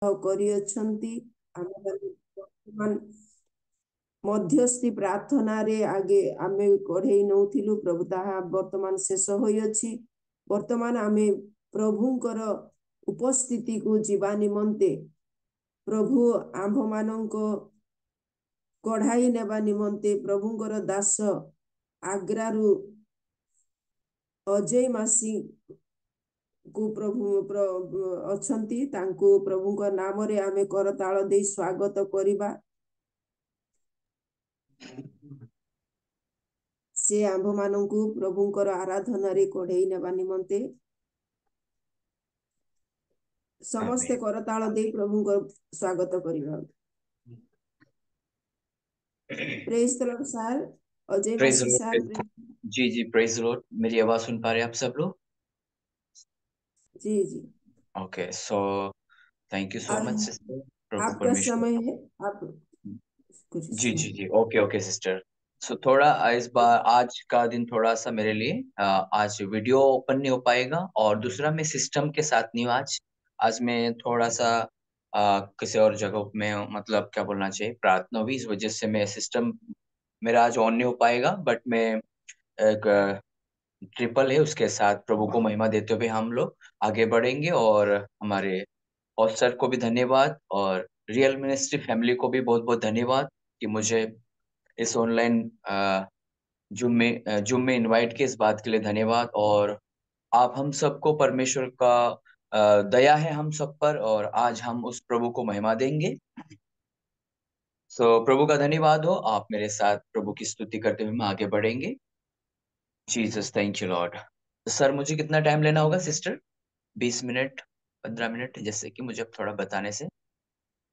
କରିଅଛନ୍ତି। ଆମେମାନେ ବର୍ତ୍ତମାନ ମଧ୍ୟସ୍ଥି ପ୍ରାର୍ଥନାରେ ଆଗେ ଆମେ କଢେଇ ନଉଥିଲୁ, ପ୍ରଭୁ ତାହା ବର୍ତ୍ତମାନ ଶେଷ ହୋଇଅଛି। ବର୍ତ୍ତମାନ ଆମେ ପ୍ରଭୁଙ୍କର ଉପସ୍ଥିତିକୁ ଯିବା ନିମନ୍ତେ, ପ୍ରଭୁ ଆମ୍ଭମାନଙ୍କ କଢାଇ ନେବା ନିମନ୍ତେ ପ୍ରଭୁଙ୍କର ଦାସ ଆଗ୍ରାରୁ ଅଜୟ ମାସି କୁ ପ୍ରଭୁ ଅଛନ୍ତି, ତାଙ୍କୁ ପ୍ରଭୁଙ୍କ ନାମରେ ଆମେ କରତାଳ ଦେଇ ସ୍ୱାଗତ କରିବା। ସେ ଆମ୍ଭମାନଙ୍କୁ ପ୍ରଭୁଙ୍କର ଆରାଧନାରେ କଢେଇ ନେବା ନିମନ୍ତେ ସମସ୍ତେ କରତାଳ ଦେଇ ପ୍ରଭୁଙ୍କ ସ୍ୱାଗତ କରିବା। Praise the lord sir, Ajay praise मासी सर। जी जी, प्रेज द लॉर्ड। मेरी आवाज सुन पा रहे हैं आप सब लोग? जी जी, okay, so thank you so much sister. प्रभु आपका परमेश्वर। समय है, आप कुछ जी जी जी, ओके ओके सिस्टर। सो थोड़ा इस बार आज का दिन थोड़ा सा मेरे लिए आज वीडियो ओपन नहीं हो पाएगा, और दूसरा मैं सिस्टम के साथ नहीं हूँ आज। आज मैं थोड़ा सा किसी और जगह में, मतलब क्या बोलना चाहिए, प्रार्थना हुई, इस वजह से मैं सिस्टम मेरा आज ऑन नहीं हो पाएगा। बट मैं एक ट्रिपल है उसके साथ प्रभु को महिमा देते हुए हम लोग आगे बढ़ेंगे। और हमारे हॉस्टर को भी धन्यवाद, और रियल मिनिस्ट्री फैमिली को भी बहुत बहुत धन्यवाद कि मुझे इस ऑनलाइन जूम में इनवाइट किया। इस बात के लिए धन्यवाद। और आप हम सबको परमेश्वर का दया है हम सब पर, और आज हम उस प्रभु को महिमा देंगे। सो प्रभु का धन्यवाद हो। आप मेरे साथ प्रभु की स्तुति करते हुए हम आगे बढ़ेंगे। Jesus, thank you Lord. Sir मुझे कितना टाइम लेना होगा सिस्टर? 20 मिनट, 15 मिनट, जैसे कि मुझे थोड़ा बताने से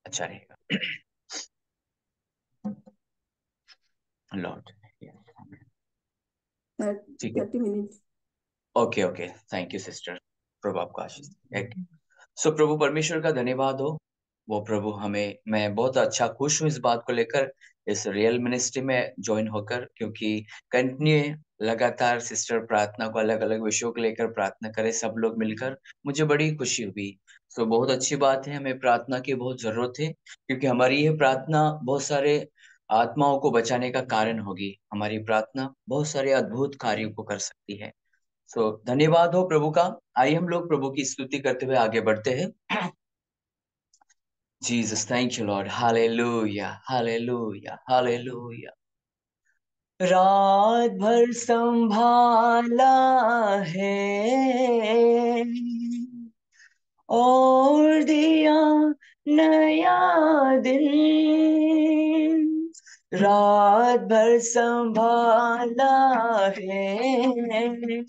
अच्छा रहेगा। लॉर्ड, ठीक है, 30 minute. Okay okay, thank you sister. प्रभु आपको आशीष दे। सो प्रभु परमेश्वर का धन्यवाद हो। वो प्रभु हमें, मैं बहुत अच्छा खुश हूँ इस बात को लेकर, इस रियल मिनिस्ट्री में ज्वाइन होकर, क्योंकि कंटिन्यू लगातार सिस्टर प्रार्थना को अलग अलग विषयों को लेकर प्रार्थना करें सब लोग मिलकर, मुझे बड़ी खुशी हुई। सो बहुत अच्छी बात है, हमें प्रार्थना की बहुत जरूरत है, क्योंकि हमारी ये प्रार्थना बहुत सारे आत्माओं को बचाने का कारण होगी। हमारी प्रार्थना बहुत सारे अद्भुत कार्यों को कर सकती है। सो धन्यवाद हो प्रभु का। आइए हम लोग प्रभु की स्तुति करते हुए आगे बढ़ते हैं। Jesus, thank you Lord. Hallelujah hallelujah hallelujah. रात भर संभाला है और दिया नया दिन। रात भर संभाला है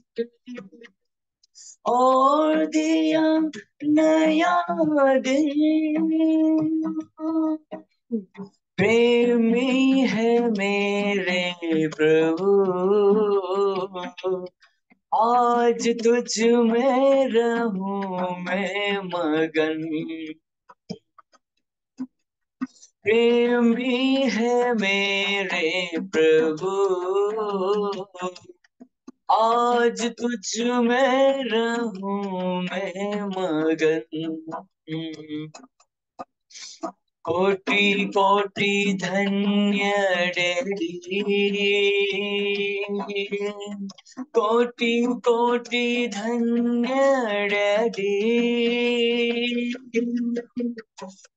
और दिया नया दिन। प्रेमी है मेरे प्रभु, आज तुझ में रहूं मैं मगन। प्रेमी है मेरे प्रभु, आज तुझ में रहूं मैं मगन। कोटि कोटि धन्य डैडी, कोटि कोटि धन्य डैडी,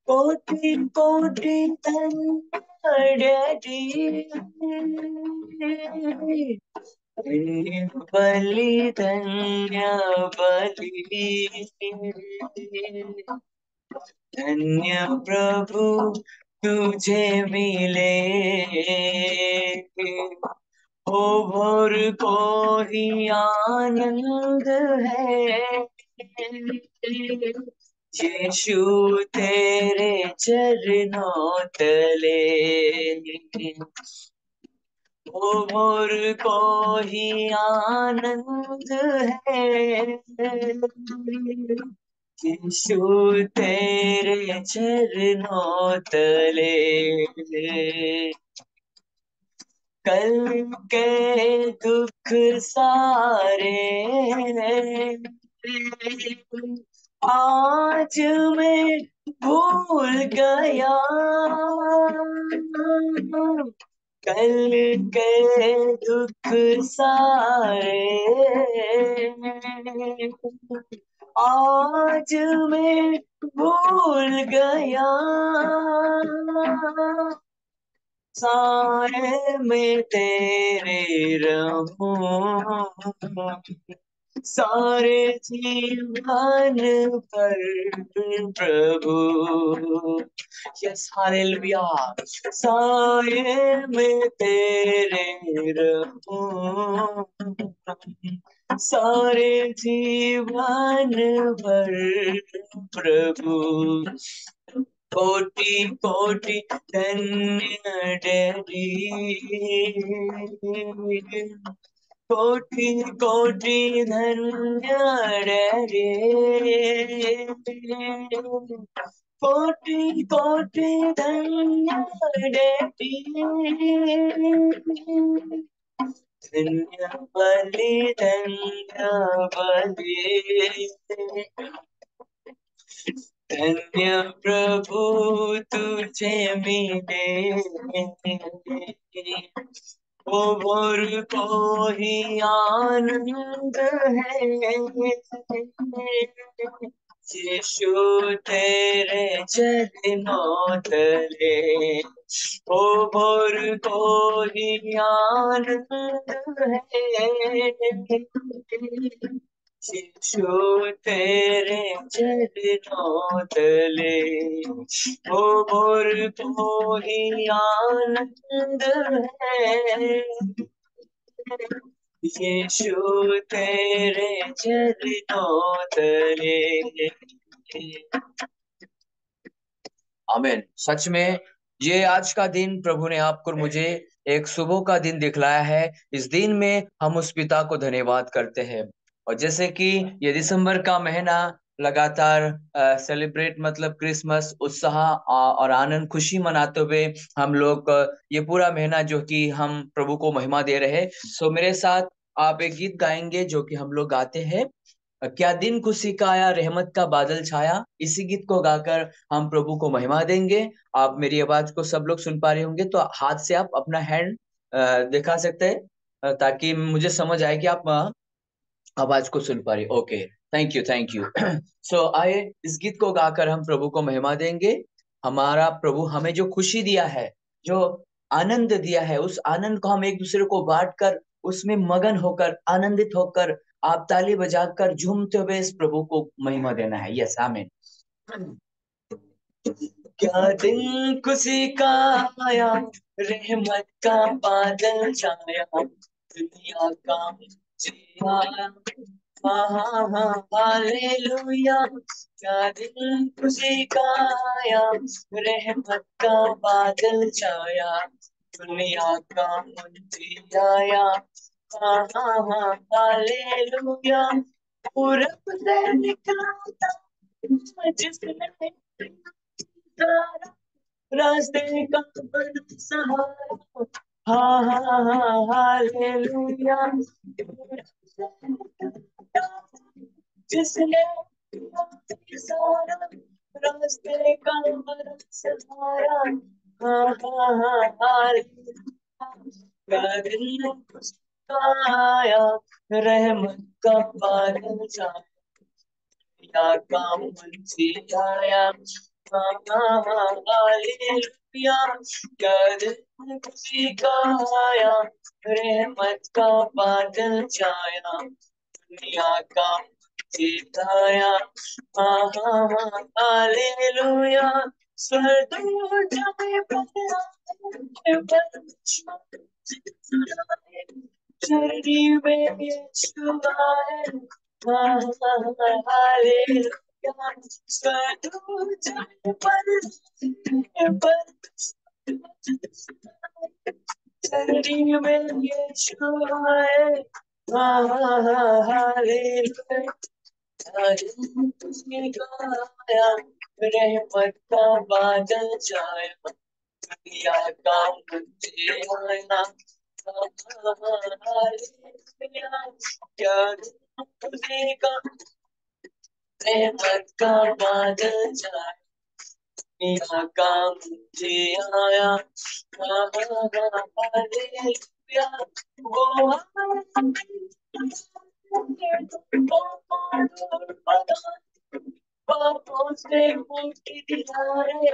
कोटि कोटि धन्य डैडी। धन्य बलि धन्य बलि, धन्य प्रभु तुझे मिले। ओ भोर को ही आनंद है, यीशु तेरे चरणों तले। ओ भोर को ही आनंद है, यीशु तेरे चरणों तले। कल के दुख सारे आज मैं भूल भूल गया कल के दुख सारे, आज मैं भूल गया साए में तेरे रहूं, सारे जीवन पर प्रभु, यस हालेलुया, साए में तेरे रहूं, सारे जीवन भर प्रभु, कोटि कोटि धन्य डैडी, कोटि कोटि धन्य डैडी, कोटि कोटि धन्य डैडी, धन्य बलि धन्य बलि, धन्य प्रभु तुझे मिले, वो भोर को ही आनंद है, यीशु तेरे चरणों तले, वो भोर को ही आनंद है, यीशु तेरे चरणों तले, वो भोर को ही आनंद है, यीशु तेरे चरणों तले। आमीन। सच में ये आज का दिन प्रभु ने आपको और मुझे एक सुबह का दिन दिखलाया है। इस दिन में हम उस पिता को धन्यवाद करते हैं। और जैसे कि ये दिसंबर का महीना लगातार सेलिब्रेट मतलब क्रिसमस उत्साह और आनंद खुशी मनाते हुए हम लोग ये पूरा महीना जो कि हम प्रभु को महिमा दे रहे हैं। सो मेरे साथ आप एक गीत गाएंगे जो कि हम लोग गाते हैं, क्या दिन खुशी का आया रहमत का बादल छाया। इसी गीत को गाकर हम प्रभु को महिमा देंगे। आप मेरी आवाज को सब लोग सुन पा रहे होंगे तो हाथ से आप अपना हैंड दिखा सकते हैं, ताकि मुझे समझ आए कि आप आवाज को सुन पा रहे। Okay, thank you thank you. So आइए इस गीत को गाकर हम प्रभु को महिमा देंगे। हमारा प्रभु हमें जो खुशी दिया है, जो आनंद दिया है, उस आनंद को हम एक दूसरे को बांट कर उसमें मगन होकर आनंदित होकर आप ताली बजाकर झूमते हुए इस प्रभु को महिमा देना है। यस आमीन। क्या दिन खुशी का आया, रहमत का बादल छाया, दुनिया का जिया, हाँ हाँ हाँ हालेलुया। क्या दिन खुशी का आया, रहमत का बादल छाया, दुनिया का मुंजियाया, हाँ हाँ हाँ हालेलुया। पूरब से निकला था जिसने रास्ते का बड़ा सहारा, हाँ हाँ हाँ हालेलुया। जिसने सारा रास्ते का बड़ा सहारा, हाँ हाँ हाँ हालेलुया। आया रहमत का बादल छाया, या का मुंजियाया, हाँ हाँ हाँ हालेलुया। क्या दिन खुशी का आया, रहमत का बादल छाया, दुनिया का मुंजियाया, हाँ हाँ हाँ हालेलुया। स्वर्ग जाए शरीर में यीशु आए, हाँ हाँ हाँ हालेलुया। स्वर्ग जाए पर शरीर में यीशु आए, हाँ हाँ हाँ हालेलुया। रहमत का बादल छाया, दुनिया का मुंजियाया, हालेलुया। क्या खुशी का रहमत का बादल छाया, दुनिया का मुझे आया हालेलुया वो पापों से मुक्ति दिलाए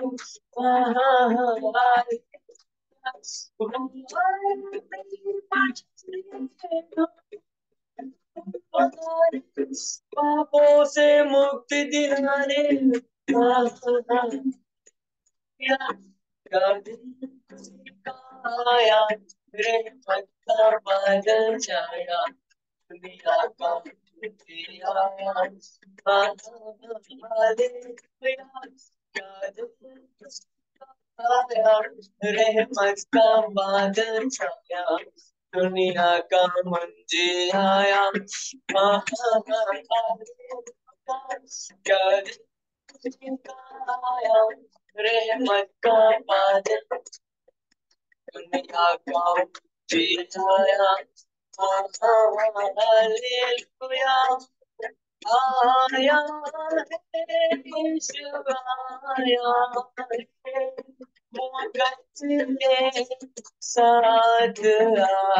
पापों से मुक्ति दिलाने आया रहमत का बादल छाया दुनिया का आया रहमत का बादल छाया दुनिया का मंजी आया आया रहमत का बादल दुनिया का मंजी आया हालेलुया आया यीशु आया मुकद्दस के साथ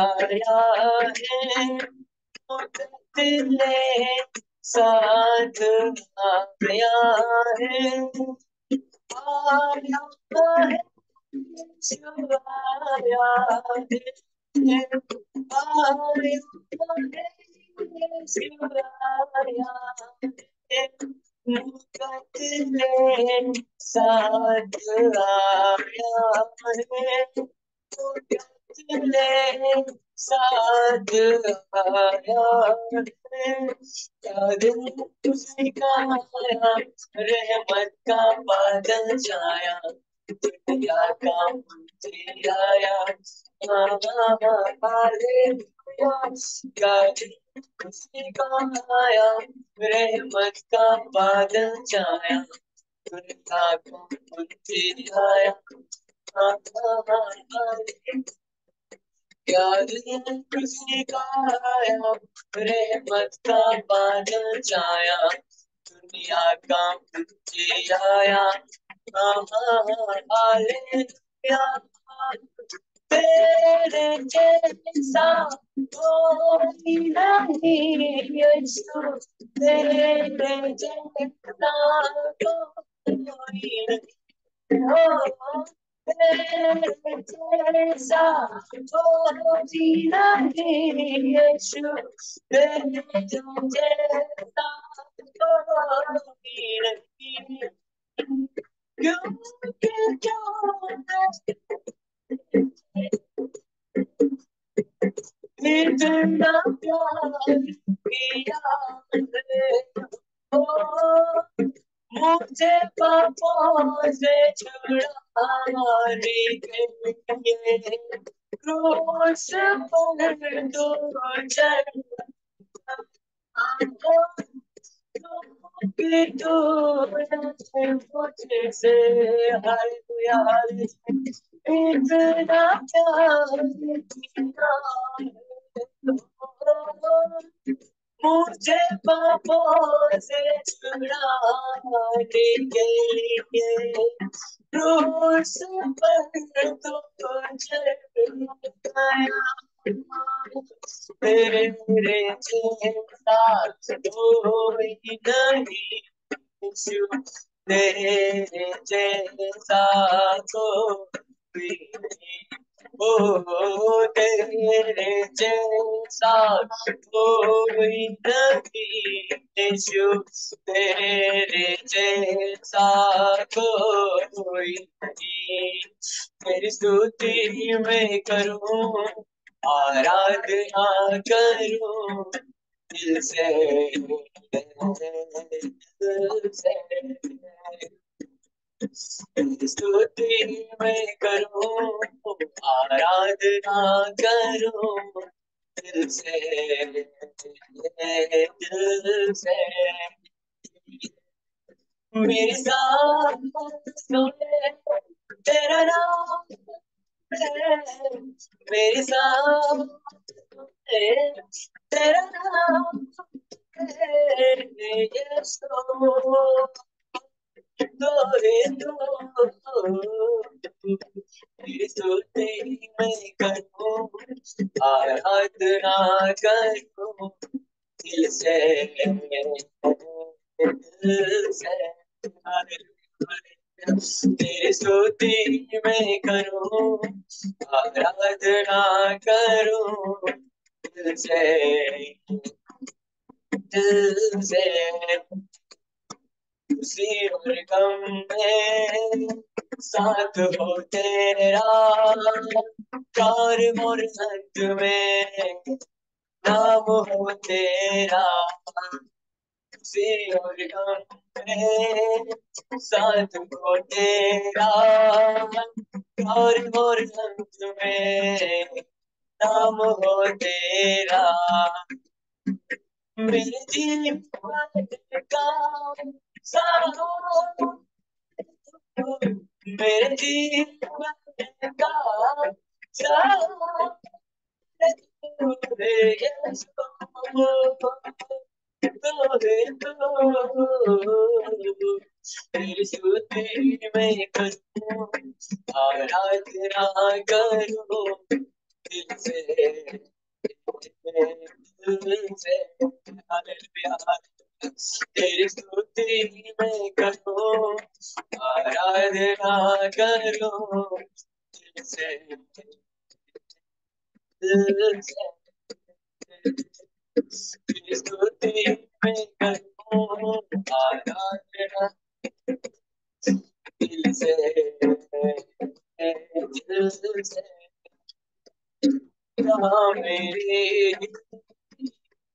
आया है मुकद्दस के साथ आया है आया है यीशु आया है साथ आया रहमत का बादल छाया दुनिया का मुझे आया खुशी का आया रहमत का बादल छाया दुनिया का मुझे आया खुशी का आया रहमत का बादल छाया दुनिया का मुझे आया हालेलुया तेरे जैसा कोई नहीं यीशु तेरे जैसा कोई नहीं तेरे जैसा कोई नहीं यीशु तेरे जैसा कोई नहीं क्योंकि जो इतना प्यार किया मुझे पापों से छुड़ाने के लिए क्रूस पर तो मुझसे हालेलुया इतना प्यार किया मुझे पापों से छुड़ाने के लिए क्रूस पर तो तुझे गया तेरे जैसा कोई नहीं यीशु तेरे जैसा कोई नहीं ओ तेरे जैसा कोई नहीं यीशु तेरे जैसा कोई नहीं तेरी स्तुति मैं करूं आराधना करूं दिल से स्तुति मैं करूं आराधना करूं दिल से मेरे सांसों में तेरा नाम है मेरे सांसों में तेरा नाम है यीशु glory to में करूं, आराधना करूं दिल से, दिल से। तेरी स्तुति में करूं, आराधना करूं दिल से, दिल से। खुशी और गम में साथ हो तेरा, प्यार और अंत में नाम हो तेरा। खुशी और गम में साथ हो तेरा, प्यार और अंत में नाम हो तेरा। मेरे जीवन का सारा, मेरे जीवन का सारा तोरे यीशु, तोरे तो। तेरी स्तुति मैं करूं, आराधना करूं दिल से, दिल से। हालेलुया। तेरी स्तुति मैं करूं, आराधना करूं दिल से, दिल से। तेरी स्तुति मैं करूं, आराधना दिल से, दिल से। जहाँ मेरी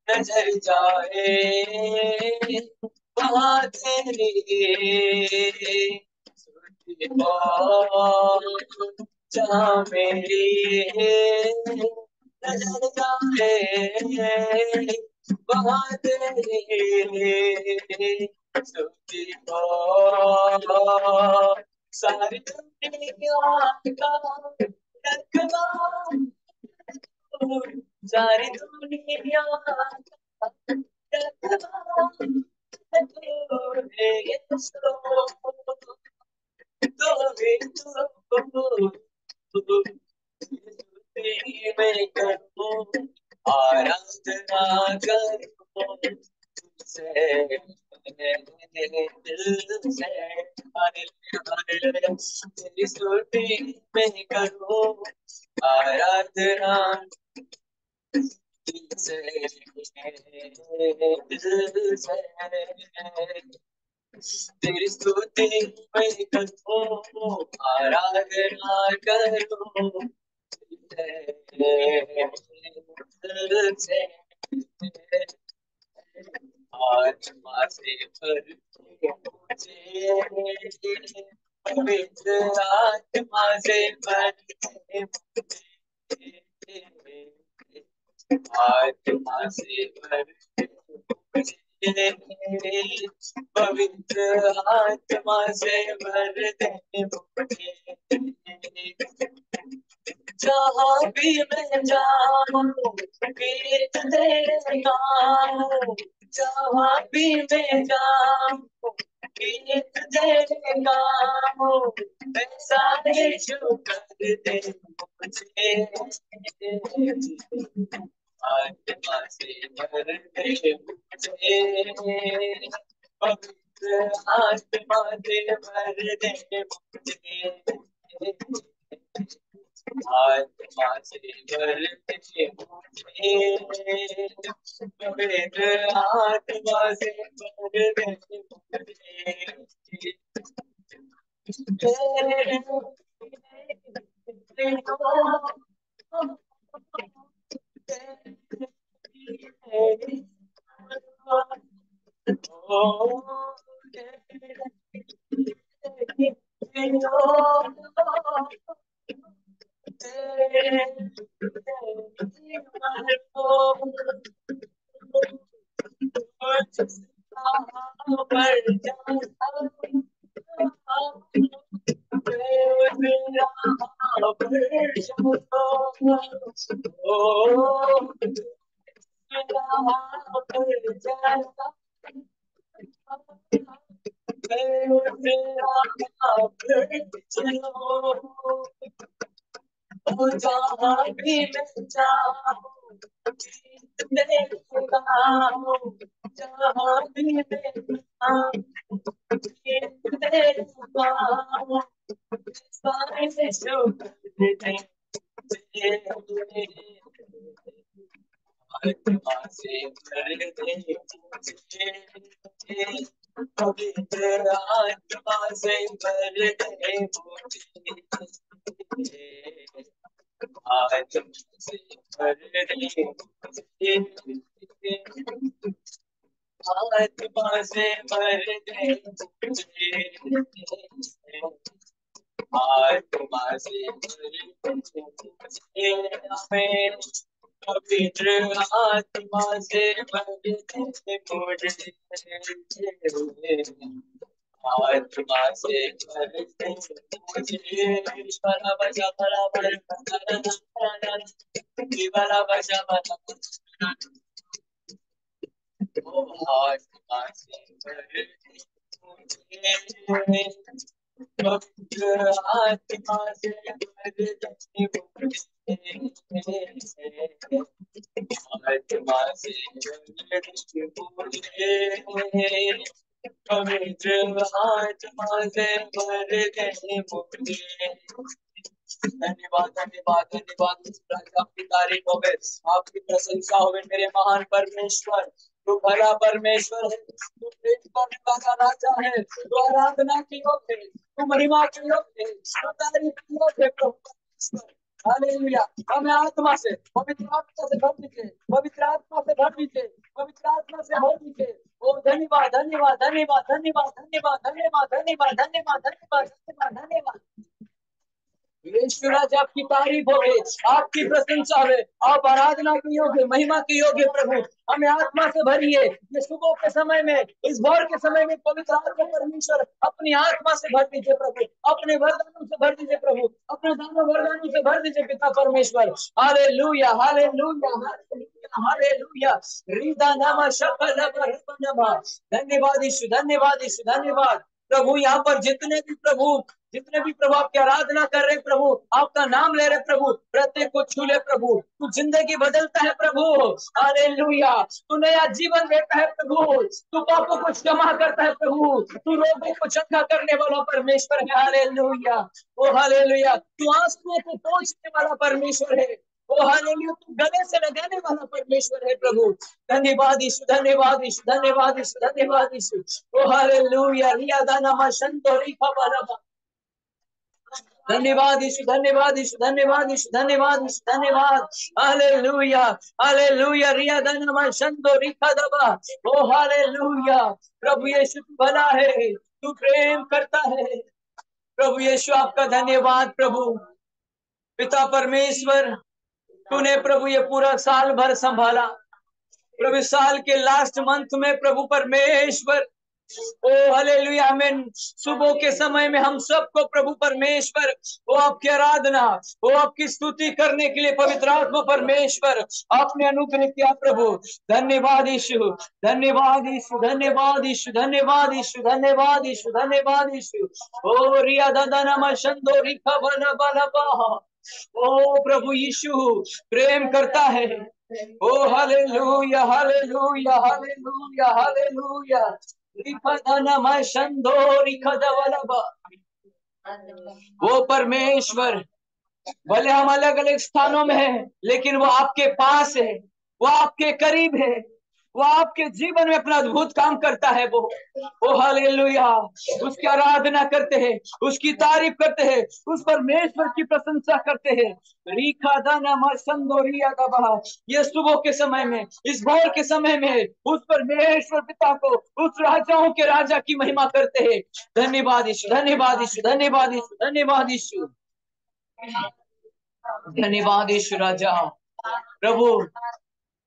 नजर जाए वहाँ तेरी स्तुति हो। जहाँ मेरी नजर जाए वहाँ तेरी स्तुति हो। सारी दुनिया का रखवा, सारी दुनिया का रखवा तोरे यीशु, तोरे तो। मैं करूं, आराधना करूं से, दिल से। हालेलुया। तेरी स्तुति मैं करूं, आराधना दिल से, दिल से। तेरी स्तुति मैं करूं, आराधना करूं दिल से। आत्मा से भर मुझे, पवित्र आत्मा से भर मुझे, आत्मा से भर मुझे, पवित्र आत्मा से भर दे मुझे। जहाँ भी मैं जाऊं गीत तेरे गाऊं, जहाँ भी मैं जाऊं गीत तेरे गाऊं, ऐसा यीशु कर दे मुझे। आत्मा से भर दे मुझे, पवित्र आत्मा से भर दे मुझे। आत्मा से भर दे मुझे, पवित्र आत्मा से भर दे मुझे। प्रभु जहाँ भी मैं जाऊं देखूंगा, जहाँ भी मैं जाऊं देखूंगा, सारे शुक्र तेरे आत्मा से भर दे मुझे, पवित्र आत्मा से भर दे मुझे, आत्मा से भर दे मुझे, आत्मा से भर दे मुझे, आत्मा से भर दे मुझे, पवित्र आत्मा से भर दे मुझे, आत्मा से भर दे मुझे, बला बजा बला बला बला बजा बला, आत्मा से भर दे मुझे, पवित्र आत्मा से भर दे मुझे, आत्मा से भर दे मुझे, पवित्र आत्मा से भर दे मुझे। धन्यवाद धन्यवाद धन्यवाद, आपकी तारीफ होवे, आपकी प्रशंसा होवे मेरे महान परमेश्वर। तू भला परमेश्वर है, तू प्रेम करने वाला राजा है, तू आराधना की योग्य है, तू महिमा की योग्य है, तू तारीफ की योग्य है प्रभु परमेश्वर। हालेलुया। हमें आत्मा से, पवित्र आत्मा से भर दीजिए, पवित्र आत्मा से भर दीजिए, पवित्र आत्मा से भर दीजिए। ओ धन्यवाद धन्यवाद धन्यवाद धन्यवाद धन्यवाद धन्यवाद धन्यवाद धन्यवाद धन्यवाद धन्यवाद धन्यवाद। यीशु राजा आपकी तारीफ हो, आपकी प्रशंसा है, आप आराधना के योग्य, महिमा के योग्य प्रभु। हमें आत्मा से भरिए, ये सुबह के समय में, इस भोर के समय में पवित्र आत्मा परमेश्वर अपनी आत्मा से भर दीजिए प्रभु, अपने वरदानों से भर दीजिए प्रभु, अपने दानों वरदानों से भर दीजिए पिता परमेश्वर। Hallelujah hallelujah hallelujah hallelujah. Rida नामा शकल नमा। धन्यवाद यीशु, धन्यवाद यीशु, धन्यवाद प्रभु। यहाँ पर जितने भी प्रभु आपकी आराधना कर रहे प्रभु, आपका नाम ले रहे प्रभु, प्रत्येक को छू ले प्रभु। तू जिंदगी बदलता है प्रभु, हालेलुया। तू नया जीवन देता है प्रभु, तू पापों को क्षमा करता है प्रभु, तू रोगों को चंगा करने वाला परमेश्वर है। हालेलुया ओ हालेलुया। तू आंसुओं को पोंछने वाला परमेश्वर है। ओ हालेलुया, तू गले से लगाने वाला परमेश्वर है प्रभु। धन्यवाद यीशु, धन्यवाद यीशु, धन्यवाद यीशु, धन्यवाद यीशु। ओ हालेलुया। रिया दाना मशंतो रिखा बाला। धन्यवाद यीशु, धन्यवाद यीशु, धन्यवाद यीशु, धन्यवाद यीशु, धन्यवाद। Hallelujah hallelujah. रिया दाना शंदो रिखा दबा। ओ हालेलुया। प्रभु यीशु तू भला है, तू प्रेम करता है प्रभु यीशु। आपका धन्यवाद प्रभु। पिता परमेश्वर, तूने प्रभु ये पूरा साल भर संभाला प्रभु, साल के लास्ट मंथ में प्रभु परमेश्वर। ओ हालेलुया। हमें सुबह के समय में हम सबको प्रभु परमेश्वर वो आपकी आराधना, वो आपकी स्तुति करने के लिए पवित्र आत्मा परमेश्वर आपने अनुग्रह किया प्रभु। धन्यवाद यीशु, धन्यवाद यीशु, धन्यवाद यीशु, धन्यवाद यीशु, धन्यवाद यीशु, धन्यवाद यीशु। ओ रिया दादा नमा शंदो रिखा बना बना बा। ओ प्रभु यीशु प्रेम करता है। ओ हालेलुया हालेलुया हालेलुया हालेलुया। वो परमेश्वर, भले हम अलग अलग स्थानों में हैं, लेकिन वो आपके पास है, वो आपके करीब है, वो आपके जीवन में अपना अद्भुत काम करता है। वो हालेलुया। उसकी आराधना करते हैं, उसकी तारीफ करते हैं, उस परमेश्वर की प्रशंसा करते हैं। रीखा दाना मसंदोरिया दबा। ये सुबह के समय में, इस भोर के समय में उस परमेश्वर पिता को, उस राजाओं के राजा की महिमा करते हैं। धन्यवाद यीशु, धन्यवाद यीशु, धन्यवाद यीशु, धन्यवाद यीशु, धन्यवाद यीशु राजा। प्रभु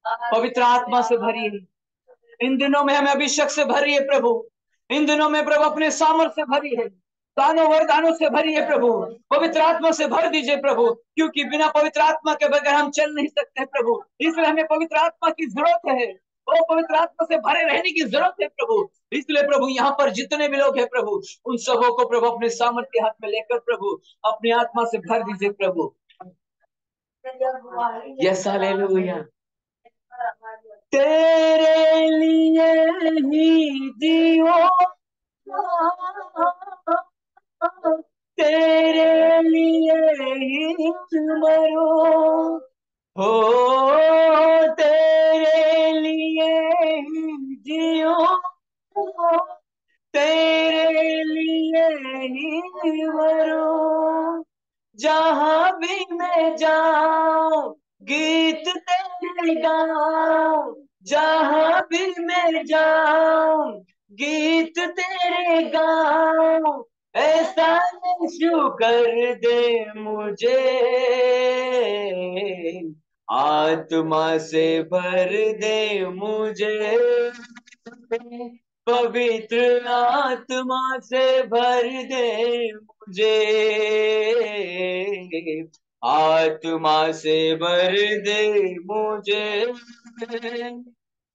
पवित्र आत्मा से भरिए, इन दिनों में हमें अभिषेक से भरिए प्रभु, इन दिनों में प्रभु अपने सामर्थ्य से भरिए, दानों वरदानों से भरिए प्रभु, पवित्र आत्मा से भर दीजिए प्रभु, क्योंकि बिना पवित्र आत्मा के बगैर हम चल नहीं सकते प्रभु। इसलिए हमें पवित्र आत्मा की जरूरत है, वो पवित्र आत्मा से भरे रहने की जरूरत है प्रभु। इसलिए प्रभु यहाँ पर जितने भी लोग हैं प्रभु, उन सबों को प्रभु अपने सामर्थ्य हाथ में लेकर प्रभु अपनी आत्मा से भर दीजिए प्रभु। Yes hallelujah. तेरे लिए ही जियो, तेरे लिए ही मरो, हो तेरे लिए ही जियो, तेरे लिए ही मरो, जहां भी मैं जाऊं गीत तेरे गाऊं, जहां भी मैं जाऊं गीत तेरे गाऊं, ऐसा यीशु कर दे मुझे, आत्मा से भर दे मुझे, पवित्र आत्मा से भर दे मुझे, आत्मा से भर दे मुझे,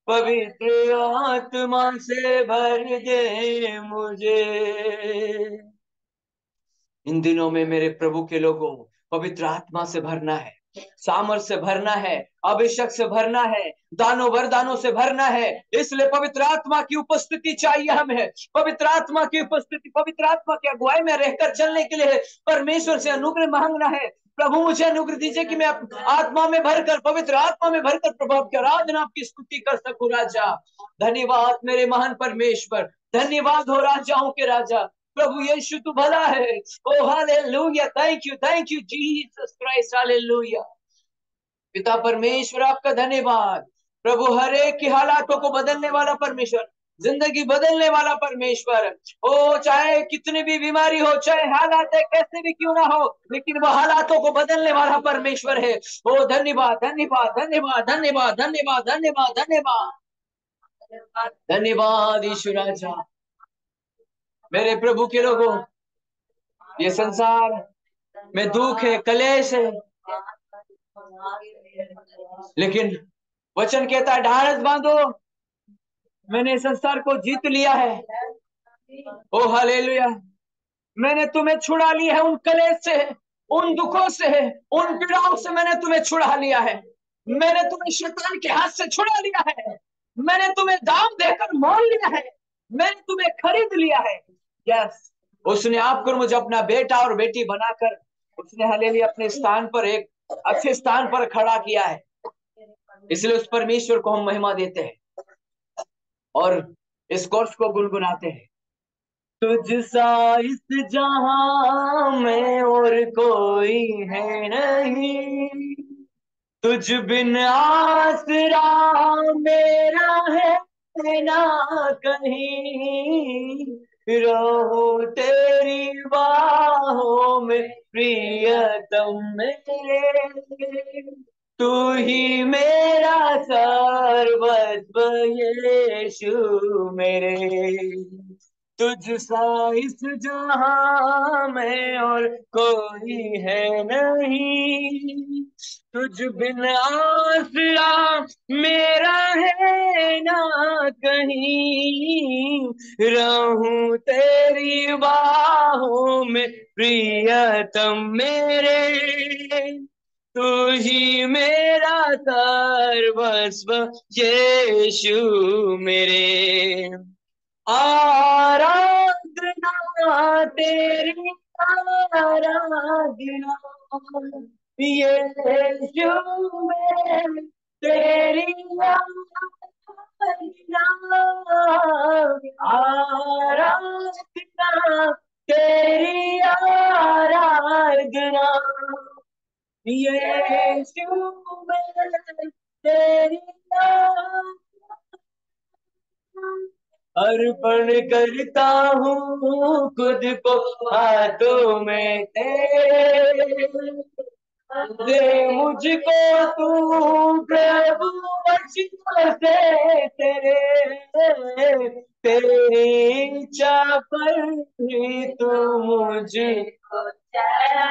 पवित्र आत्मा से भर दे मुझे। इन दिनों में मेरे प्रभु के लोगों, पवित्र आत्मा से भरना है, सामर्थ से भरना है, अभिषेक से भरना है, दानों वरदानों से भरना है। इसलिए पवित्र आत्मा की उपस्थिति चाहिए हमें, पवित्र आत्मा की उपस्थिति, पवित्र आत्मा की अगुवाई में रहकर चलने के लिए परमेश्वर से अनुग्रह मांगना है। प्रभु मुझे अनुग्रह दीजिए कि मैं आत्मा में भरकर, पवित्र आत्मा में भरकर प्रभु आपकी आराधना, आपकी स्तुति कर सकूं। राजा धन्यवाद मेरे महान परमेश्वर, धन्यवाद हो राजाओं के राजा, प्रभु यीशु तू भला है। ओ hallelujah, thank you Jesus Christ, hallelujah. पिता परमेश्वर आपका धन्यवाद। प्रभु हर एक की हालातों को बदलने वाला परमेश्वर, जिंदगी बदलने वाला परमेश्वर, ओ चाहे कितनी भी बीमारी हो, चाहे हालात कैसे भी क्यों ना हो, लेकिन वह हालातों को बदलने वाला परमेश्वर है। ओ धन्यवाद धन्यवाद धन्यवाद धन्यवाद धन्यवाद धन्यवाद धन्यवाद धन्यवाद ईश्वर राजा। मेरे प्रभु के लोगों, ये संसार में दुख है, कलेश है, लेकिन वचन कहता है ढाढ़स बांधो, मैंने संसार को जीत लिया है। ओ हालेलुया, मैंने तुम्हें छुड़ा लिया है उन कलेश से, उन दुखों से, उन पीड़ाओं से मैंने तुम्हें छुड़ा लिया है। मैंने तुम्हें शैतान के हाथ से छुड़ा लिया है। मैंने तुम्हें दाम देकर मोल लिया है। मैंने तुम्हें खरीद लिया है। यस, उसने आपको मुझे अपना बेटा और बेटी बनाकर, उसने हालेलुया अपने स्थान पर, एक अच्छे स्थान पर खड़ा किया है। इसलिए उस परमेश्वर को हम महिमा देते हैं और इस कोर्स को गुनगुनाते हैं। तुझ सा इस जहां में और कोई है नहीं, तुझ बिन आसरा मेरा है ना कहीं, रहूं तेरी बाहों में प्रियतम मेरे, तू ही मेरा सर्वस्व यीशु मेरे, तुझ सा इस जहां में और कोई है नहीं, तुझ बिन आसरा मेरा है ना कहीं, रहूं तेरी बाहों में प्रियतम मेरे, तू ही मेरा सर्वस्व यीशु मेरे, आराधना तेरी आराधना, यीशु में तेरी आराधना, आराधना तेरी आराधना, यीशु में तेरी अर्पण करता हूँ खुद को हाथों में तेरे, दे मुझको तू प्रभु बचपन से तेरे, तेरी इच्छा पर ही तू मुझको चला,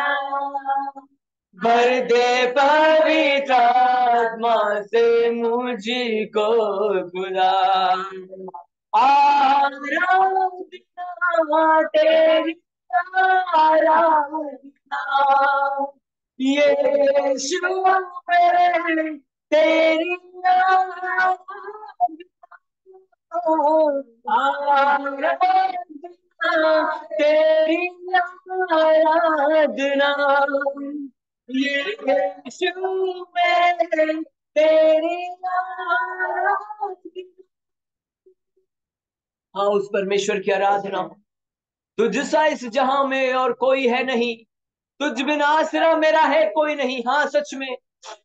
भर दे पवित्र आत्मा से मुझको खुदा, आराधना तेरी आराधना, यीशु मैं तेरी आराधना, तेरी आराधना, यीशु मैं तेरी आराधना। हाँ, उस परमेश्वर की आराधना। तुझ सा इस जहां में और कोई है नहीं, तुझ बिना आसरा मेरा है कोई नहीं। हाँ, सच में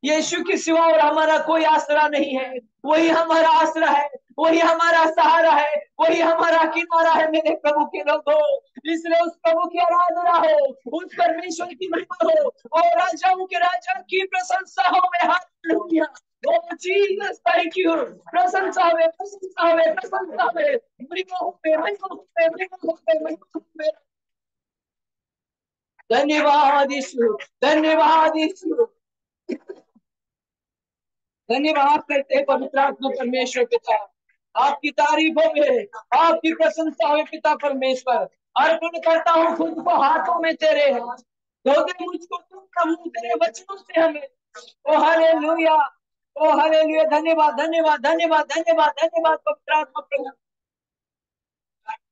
यीशु के सिवा और हमारा कोई आसरा नहीं है। वही हमारा आसरा है, वही हमारा सहारा है, वही हमारा किनारा है मेरे प्रभु के लोगों। इसलिए उस प्रभु की आराधना हो, उस परमेश्वर की महिमा हो, और राजाओं के राजा की प्रशंसा हो में। Hallelujah. Oh Jesus, thank you. प्रशंसा हो, प्रशंसा हो, प्रशंसा हो। महिमा हो, महिमा हो, महिमा हो, महिमा हो। धन्यवाद यीशु, धन्यवाद यीशु। धन्यवाद करते हैं पवित्र आत्मा परमेश्वर पिता। आपकी तारीफ हो गए, आपकी प्रशंसा हो पिता परमेश्वर। अर्पण करता हूँ खुद को हाथों में तेरे, धो दे मुझको तुम प्रभु तेरे वचनों से हमें। ओ हालेलुया, ओ हालेलुया। धन्यवाद, धन्यवाद, धन्यवाद, धन्यवाद, धन्यवाद पवित्र आत्मा प्रभु।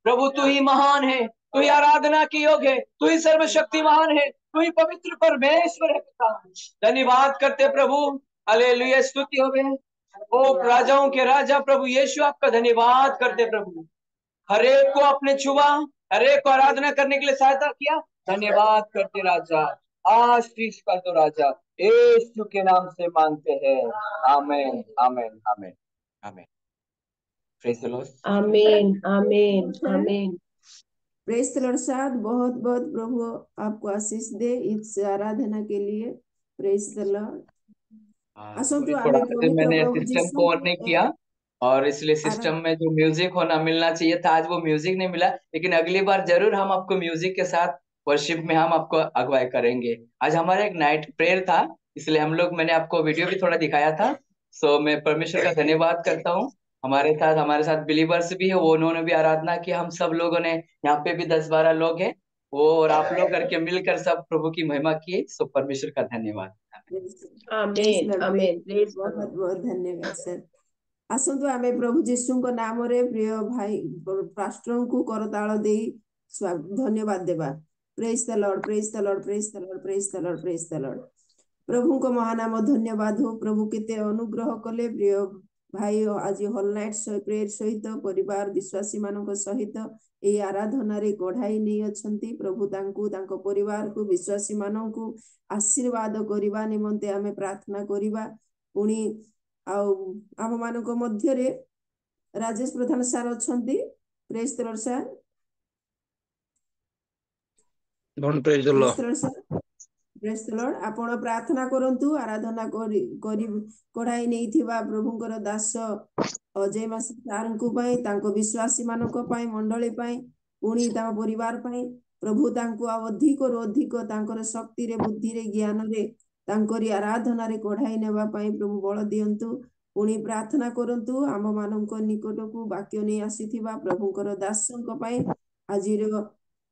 प्रभु तू ही महान है, तू ही आराधना की योग है, तू ही सर्वशक्तिमान है, तू ही पवित्र परमेश्वर है पिता। धन्यवाद करते प्रभु। हालेलुया, स्तुति हो गए। ओ राजाओं के राजा प्रभु यीशु, आपका धन्यवाद करते प्रभु। हरेक को आपने छुआ, हरेक को आराधना करने के लिए सहायता किया। धन्यवाद करते राजा, आशीष का तो राजा यीशु के नाम से मांगते हैं। Amen, amen, amen, amen. Praise the lord. आमीन, आमीन, आमीन। प्रेज द लॉर्ड साहब, बहुत बहुत प्रभु आपको आशीष दे इस आराधना के लिए। Praise the Lord. सॉरी, आसंतु थोड़ा आमे सा पवित्र मैंने प्रभु सिस्टम जीसु को ऑन नहीं किया, और इसलिए सिस्टम में जो म्यूजिक होना मिलना चाहिए था, आज वो म्यूजिक नहीं मिला। लेकिन अगली बार जरूर हम आपको म्यूजिक के साथ वर्शिप में हम आपको अगुवाई करेंगे। आज हमारा एक नाइट प्रेयर था, इसलिए हम लोग, मैंने आपको वीडियो भी थोड़ा दिखाया था। सो मैं परमेश्वर का धन्यवाद करता हूँ। हमारे साथ बिलीवर्स भी है, वो उन्होंने भी आराधना की। हम सब लोगों ने, यहाँ पे भी 10-12 लोग हैं वो, और आप लोग करके मिलकर सब प्रभु की महिमा की। सो परमेश्वर का धन्यवाद। आमीन, आमीन। प्रेज द बहुत लॉर्ड। बहुत धन्यवाद सर। आसंतु आमे प्रभु जीसुଙ୍କ नामरे प्रिय भाई पास्टरଙ୍କୁ करताଳ देई धन्यवाद देबा। Praise the lord, praise the lord, praise the lord, praise the lord, praise the lord. प्रभुଙ୍କ महानाम धन्यवाद हो। प्रभु केते अनुग्रह कले प्रिय भाई आज होल नाइट प्रेयर सहित परिवार विश्वासी मानक सहित ए आराधना रे गढ़ाई नहीं अछंती। प्रभु तांकु तांको परिवार को विश्वासी मानकु आशीर्वाद करिबा निमंते आमे प्रार्थना करिबा। पुणी आम मानक मध्य रे राजेश प्रधान सार अछंती। Praise the lord sir. Praise the lord. Praise the lord sir. Praise the lord. आपण प्रार्थना करंतु आराधना करी कढ़ाई नहीं प्रभुंकर दास अजय मासी सारंकु पाई, तांको विश्वासी मानक पाई, मंडली पाई, पुणी तांको परिवार पाई। प्रभु तांको अधिक रो अधिक तांकर शक्ति रे, बुद्धि रे, ज्ञान रे, तांकरी आराधना रे कढ़ाई नेबा पाई प्रभु बल दियंतु। पुणी प्रार्थना करंतु आम मानक निकटकू वाक्य नहीं आसीथिबा प्रभुंकर दासंक पाई। आजिर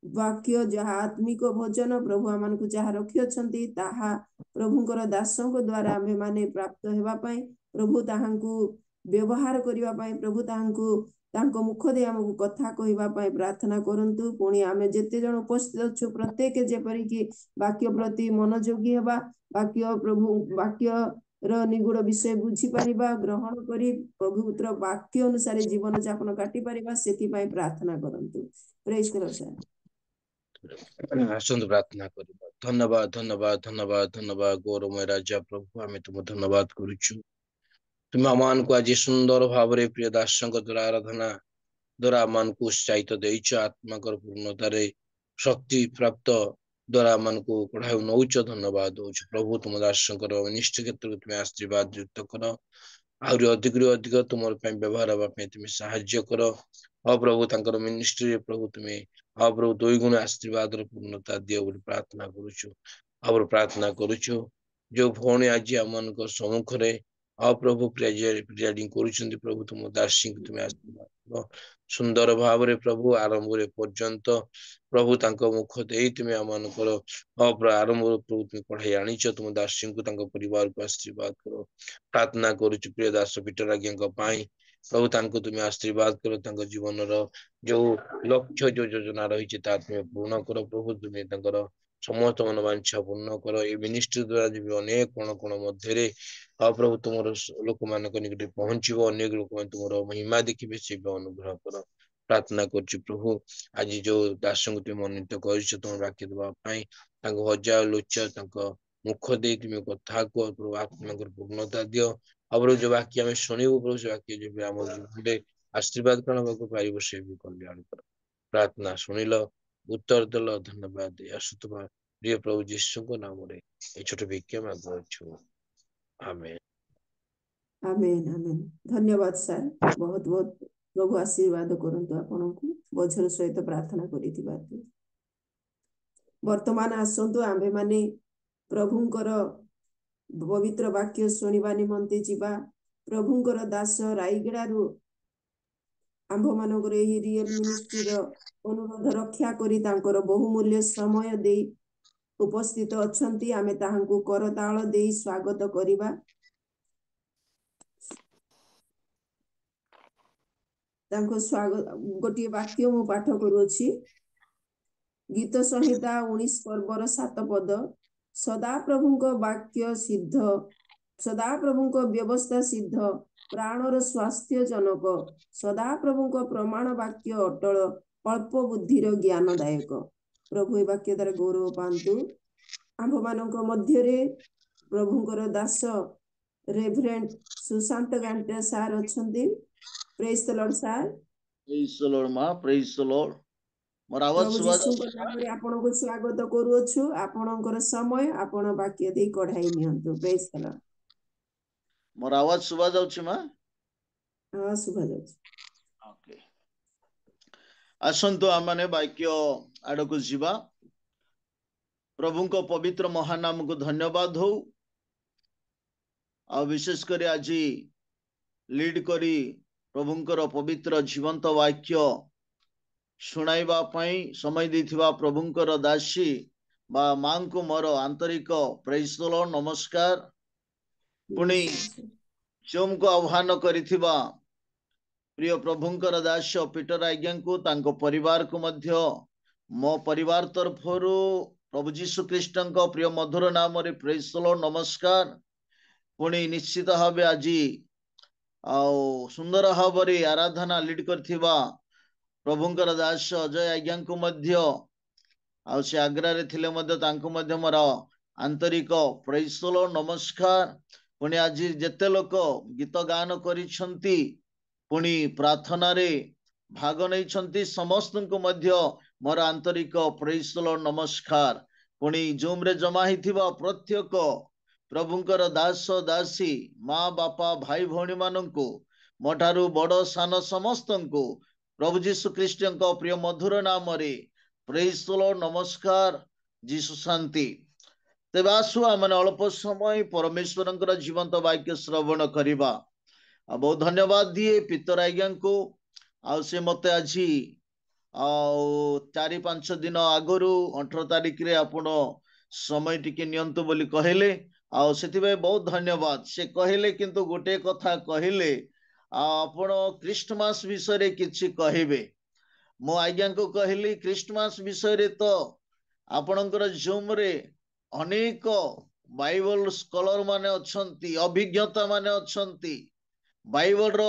वाक्य जहाँ आत्मिक भोजन प्रभु आमान को जहाँ रखी अछंती ताहा प्रभुंकर दासंक द्वारा आमे माने प्राप्त हेबा पाई, प्रभु ताहांकु व्यवहार करिबा पाई, प्रभु ताहांकु तांको मुख दे हमकु कथा कहिबा पाई प्रार्थना करंतु। पुणी आमे जेते जण उपस्थित अछु प्रत्येक जेपरि कि वाक्य प्रति मनोयोगी हेबा, वाक्य प्रभु वाक्य र निगुड़ विषय बुझी पारिबा, ग्रहण करी पवित्र वाक्य अनुसार जीवन यापन काटी पारिबा, सेति पाई प्रार्थना करंतु। Praise the lord sir. आसंतु प्रार्थना करिबा। धन्यवाद, धन्यवाद, धन्यवाद, धन्यवाद गौरवमय राजा प्रभु, आमे तुम धन्यवाद करूछु। तुम आमान को आज सुंदर भाव रे प्रिय दासंक द्वारा आराधना द्वारा आमान को उत्साहित देइछ। आत्मा कर पूर्णतारे शक्ति प्राप्त द्वारा आमान को कढ़ाई नौच। धन्यवाद होछ प्रभु, तुम दासंकर निष्ठ क्षेत्र तुम आशीर्वाद युक्त कर, आउरी अधिक अधिक तुम व्यवहार हवा तुम साहाय्य कर। हाँ प्रभु, तांकर मिनिस्ट्री प्रभु तुम्हें हाँ प्रभु दुई गुण आशीर्वाद पूर्णता दियो बोली प्रार्थना करुछु। और प्रार्थना करुछु जो भौणी आज आम सम्मुख रे ଆଉ ପ୍ରଭୁ ପ୍ରିଜାଇଡିଂ କରୁଛନ୍ତି ପ୍ରଭୁ ତୁମ ଦାସୀଙ୍କୁ ତୁମେ ଆଶୀର୍ବାଦ କର ସୁନ୍ଦର ଭାବରେ ପ୍ରଭୁ ଆରମ୍ଭରେ ପର୍ଯ୍ୟନ୍ତ ପ୍ରଭୁ ତାଙ୍କ ମୁଖ ଦେଇ ତୁମେ ଆମମାନଙ୍କର ଆରମ୍ଭରୁ ପ୍ରଭୁ ତୁମେ ପଢାଇ ଆଣିଛ ତୁମ ଦାସୀଙ୍କୁ ତାଙ୍କ ପରିବାରକୁ ଆଶୀର୍ବାଦ କର ପ୍ରାର୍ଥନା କରୁଛୁ ପ୍ରିୟ ଦାସ ପିଟର ଆଜ୍ଞାଙ୍କ ପାଇଁ ପ୍ରଭୁ ତାଙ୍କୁ ତୁମେ ଆଶୀର୍ବାଦ କର ତାଙ୍କ ଜୀବନର ଯୋଉ ଲକ୍ଷ୍ୟ ଯୋଉ ଯୋଜନା ରହିଛି ତାହା ତୁମେ ପୂର୍ଣ୍ଣ କର ପ୍ରଭୁ ତୁମେ ତାଙ୍କର ସମସ୍ତ ମନୋବାଞ୍ଛା ପୂର୍ଣ୍ଣ କର ଏଇ ମିନିଷ୍ଟ୍ରି ଦ୍ଵାରା ଯିବି ଅନେକ କୋଣ କୋଣ ମଧ୍ୟରେ ପ୍ରଭୁ ତୁମର ଲୋକମାନଙ୍କ ନିକଟରେ ପହଞ୍ଚିବ ଅନେକ ଲୋକମାନେ ତୁମର ମହିମା ଦେଖିବେ ସେ ବି ଅନୁଗ୍ରହ କର ପ୍ରାର୍ଥନା କରୁଛି ପ୍ରଭୁ ଆଜି ଯୋଉ ଦାସଙ୍କୁ ତୁମେ ମନୋନୀତ କରିଛ ତୁମ ବାକ୍ୟ ଦେବା ପାଇଁ ତାଙ୍କ ହଜା ଲୋଚା ତାଙ୍କ ମୁଖ ଦେଇ ତୁମେ କଥା କୁହ ପ୍ରଭୁ ଆତ୍ମାଙ୍କର ପୂର୍ଣ୍ଣତା ଦିଅ ଆଉ ଯୋଉ ବାକ୍ୟ ଆମେ ଶୁଣିବୁ ପ୍ରଭୁ ସେ ବାକ୍ୟ ଯେବେ ଆମ ଜୀବନରେ ଆଶୀର୍ବାଦ କଣ ହବାକୁ ପାରିବ ସେ ବି କଲ୍ୟାଣ କର ପ୍ରାର୍ଥନା ଶୁଣିଲ ଉତ୍ତର ଦେଲ ଧନ୍ୟବାଦ ଆସୁଥିବା ପ୍ରିୟ ପ୍ରଭୁ ଯୀଶୁଙ୍କ ନାମରେ এই ছোট ভিক্ষা ମାଗୁଅଛୁ ଆମେନ୍ ଆମେନ୍ ଆମେନ୍ ଧନ୍ୟବାଦ ସାର୍ ବହୁତ ବହୁତ ପ୍ରଭୁ ଆଶୀର୍ବାଦ କରନ୍ତୁ ଆପଣଙ୍କୁ ବୋଝର ସହିତ ପ୍ରାର୍ଥନା କରିଥିବାରୁ ବର୍ତ୍ତମାନ ଆସନ୍ତୁ ଆମ୍ଭେମାନେ ପ୍ରଭୁଙ୍କର ପବିତ୍ର ବାକ୍ୟ ଶୁଣିବା ନିମନ୍ତେ ଯିବା ପ୍ରଭୁଙ୍କର ଦାସ ରାଇଗଡାରୁ ଆମ୍ଭମାନଙ୍କର ଏହି ରିଏଲ ମିନିଷ୍ଟ୍ରିର ଅନୁରୋଧ ରକ୍ଷା କରି ତାଙ୍କର ବହୁମୂଲ୍ୟ ସମୟ ଦେଇ ଉପସ୍ଥିତ ଅଛନ୍ତି ଆମେ ତାହାଙ୍କୁ କରତାଳ ଦେଇ ସ୍ୱାଗତ କରିବା ତାଙ୍କ ସ୍ୱାଗତ ଗୋଟିଏ ବାକ୍ୟ ମୁଁ ପାଠ କରୁଅଛି ଗୀତ ସଂହିତା 19 ପର୍ବର 7 ପଦ ସଦାପ୍ରଭୁଙ୍କ ବାକ୍ୟ ସିଦ୍ଧ ସଦାପ୍ରଭୁଙ୍କ ବ୍ୟବସ୍ଥା ସିଦ୍ଧ ପ୍ରାଣର ସ୍ୱାସ୍ଥ୍ୟ ଜନକ ସଦାପ୍ରଭୁଙ୍କ ପ୍ରମାଣ ବାକ୍ୟ ଅଟଳ ଅଳ୍ପ ବୁଦ୍ଧିର ଜ୍ଞାନଦାୟକ ପ୍ରଭୁ ଏ ବାକ୍ୟ ଦ୍ୱାରା ଗୌରବ ପାଆନ୍ତୁ ଆମ୍ଭମାନଙ୍କ ମଧ୍ୟରେ ପ୍ରଭୁଙ୍କର ଦାସ ରେଭରେଣ୍ଡ ସୁଶାନ୍ତ ଗାଣ୍ଟା ସାର୍ ଅଛନ୍ତି ପ୍ରେଜ୍ ଦ ଲର୍ଡ ସାର୍ ପ୍ରେଜ୍ ଦ ଲର୍ଡ ମା ପ୍ରେଜ୍ ଦ ଲର୍ଡ ମୋର ଆୱାଜ ପ୍ରଭୁ ଶୁଭା ଯୀଶୁଙ୍କ ନାମରେ ଆପଣଙ୍କୁ ସ୍ୱାଗତ କରୁଅଛୁ ଆପଣଙ୍କର ସମୟ ଆପଣ ବାକ୍ୟ ଦେଇ କଢାଇ ନିଅନ୍ତୁ ପ୍ରେଜ୍ ଦ ଲର୍ଡ ମୋର ଆୱାଜ ଶୁଭା ଯାଉଛି ମା ହଁ ଶୁଭା ଯାଉଛି ଓକେ ଆସନ୍ତୁ ଆମମାନେ ବାକ୍ୟ ଆଡକୁ ଯିବା ପ୍ରଭୁଙ୍କ ପବିତ୍ର ମହାନାମକୁ ଧନ୍ୟବାଦ ହଉ ଆଉ ବିଶେଷ କରି ଆଜି ଲିଡ୍ କରି ପ୍ରଭୁଙ୍କର ପବିତ୍ର ଜୀବନ୍ତ ବାକ୍ୟ ଶୁଣାଇବା ପାଇଁ ସମୟ ଦେଇଥିବା ପ୍ରଭୁଙ୍କର ଦାସୀ ବା ମାଙ୍କୁ ମୋର ଆନ୍ତରିକ ପ୍ରେଜ୍ ଦ ଲର୍ଡ ନମସ୍କାର ପୁଣି ଯୋଉଙ୍କୁ ଆହ୍ୱାନ କରିଥିବା ପ୍ରିୟ ପ୍ରଭୁଙ୍କର ଦାସ ପିଟର ଆଜ୍ଞାଙ୍କୁ ତାଙ୍କ ପରିବାରକୁ ମଧ୍ୟ ମୋ ପରିବାର ତରଫରୁ ପ୍ରଭୁ ଯୀଶୁ ଖ୍ରୀଷ୍ଟଙ୍କ ପ୍ରିୟ ମଧୁର ନାମରେ ପ୍ରେଜ୍ ଦ ଲର୍ଡ ନମସ୍କାର ପୁଣି ନିଶ୍ଚିତ ଭାବେ ଆଜି ଆଉ ସୁନ୍ଦର ଭାବରେ ଆରାଧନା ଲିଡ୍ କରିଥିବା ପ୍ରଭୁଙ୍କର ଦାସ ଅଜୟ ଆଜ୍ଞାଙ୍କୁ ମଧ୍ୟ ଆଉ ସେ ଆଗ୍ରାରେ ଥିଲେ ମଧ୍ୟ ତାଙ୍କୁ ମଧ୍ୟ ମୋର ଆନ୍ତରିକ ପ୍ରେଜ୍ ଦ ଲର୍ଡ ନମସ୍କାର ପୁଣି ଆଜି ଯେତେ ଲୋକ ଗୀତ ଗାନ କରିଛନ୍ତି ପୁଣି ପ୍ରାର୍ଥନାରେ ଭାଗ ନେଇଛନ୍ତି ସମସ୍ତଙ୍କୁ ମଧ୍ୟ ମୋର ଆନ୍ତରିକ ପ୍ରେଜ୍ ଦ ଲର୍ଡ ନମସ୍କାର ପୁଣି ଜୁମ୍ରେ ଜମା ହେଇଥିବା ପ୍ରତ୍ୟେକ ପ୍ରଭୁଙ୍କର ଦାସ ଦାସୀ ମା ବାପା ଭାଇ ଭଉଣୀ ମାନଙ୍କୁ ମୋ ଠାରୁ ବଡ ସାନ ସମସ୍ତଙ୍କୁ ପ୍ରଭୁ ଯୀଶୁ ଖ୍ରୀଷ୍ଟଙ୍କ ପ୍ରିୟ ମଧୁର ନାମରେ ପ୍ରେଜ୍ ଦ ଲର୍ଡ ନମସ୍କାର ଯୀଶୁ ଶାନ୍ତି ତେବେ ଆସୁ ଆମେ ଅଳ୍ପ ସମୟ ପରମେଶ୍ୱରଙ୍କର ଜୀବନ୍ତ ବାକ୍ୟ ଶ୍ରବଣ କରିବା ଆଉ ବହୁତ ଧନ୍ୟବାଦ ଦିଏ ପିତର ଆଜ୍ଞାଙ୍କୁ ଆଉ ସେ ମତେ ଆଜି ଆଉ 4-5 ଦିନ ଆଗରୁ 18 ତାରିଖରେ ଆପଣ ସମୟ ଟିକେ ନିଅନ୍ତୁ ବୋଲି କହିଲେ ଆଉ ସେଥିପାଇଁ ବହୁତ ଧନ୍ୟବାଦ ସେ କହିଲେ କିନ୍ତୁ ଗୋଟେ କଥା କହିଲେ ଆପଣ ଖ୍ରୀଷ୍ଟମାସ ବିଷୟରେ କିଛି କହିବେ ମୁଁ ଆଜ୍ଞାଙ୍କୁ କହିଲି ଖ୍ରୀଷ୍ଟମାସ ବିଷୟରେ ତ ଆପଣଙ୍କର ଜୁମରେ ଅନେକ ବାଇବଲ ସ୍କଲର ମାନେ ଅଛନ୍ତି ଅଭିଜ୍ଞତା ମାନେ ଅଛନ୍ତି ବାଇବଲର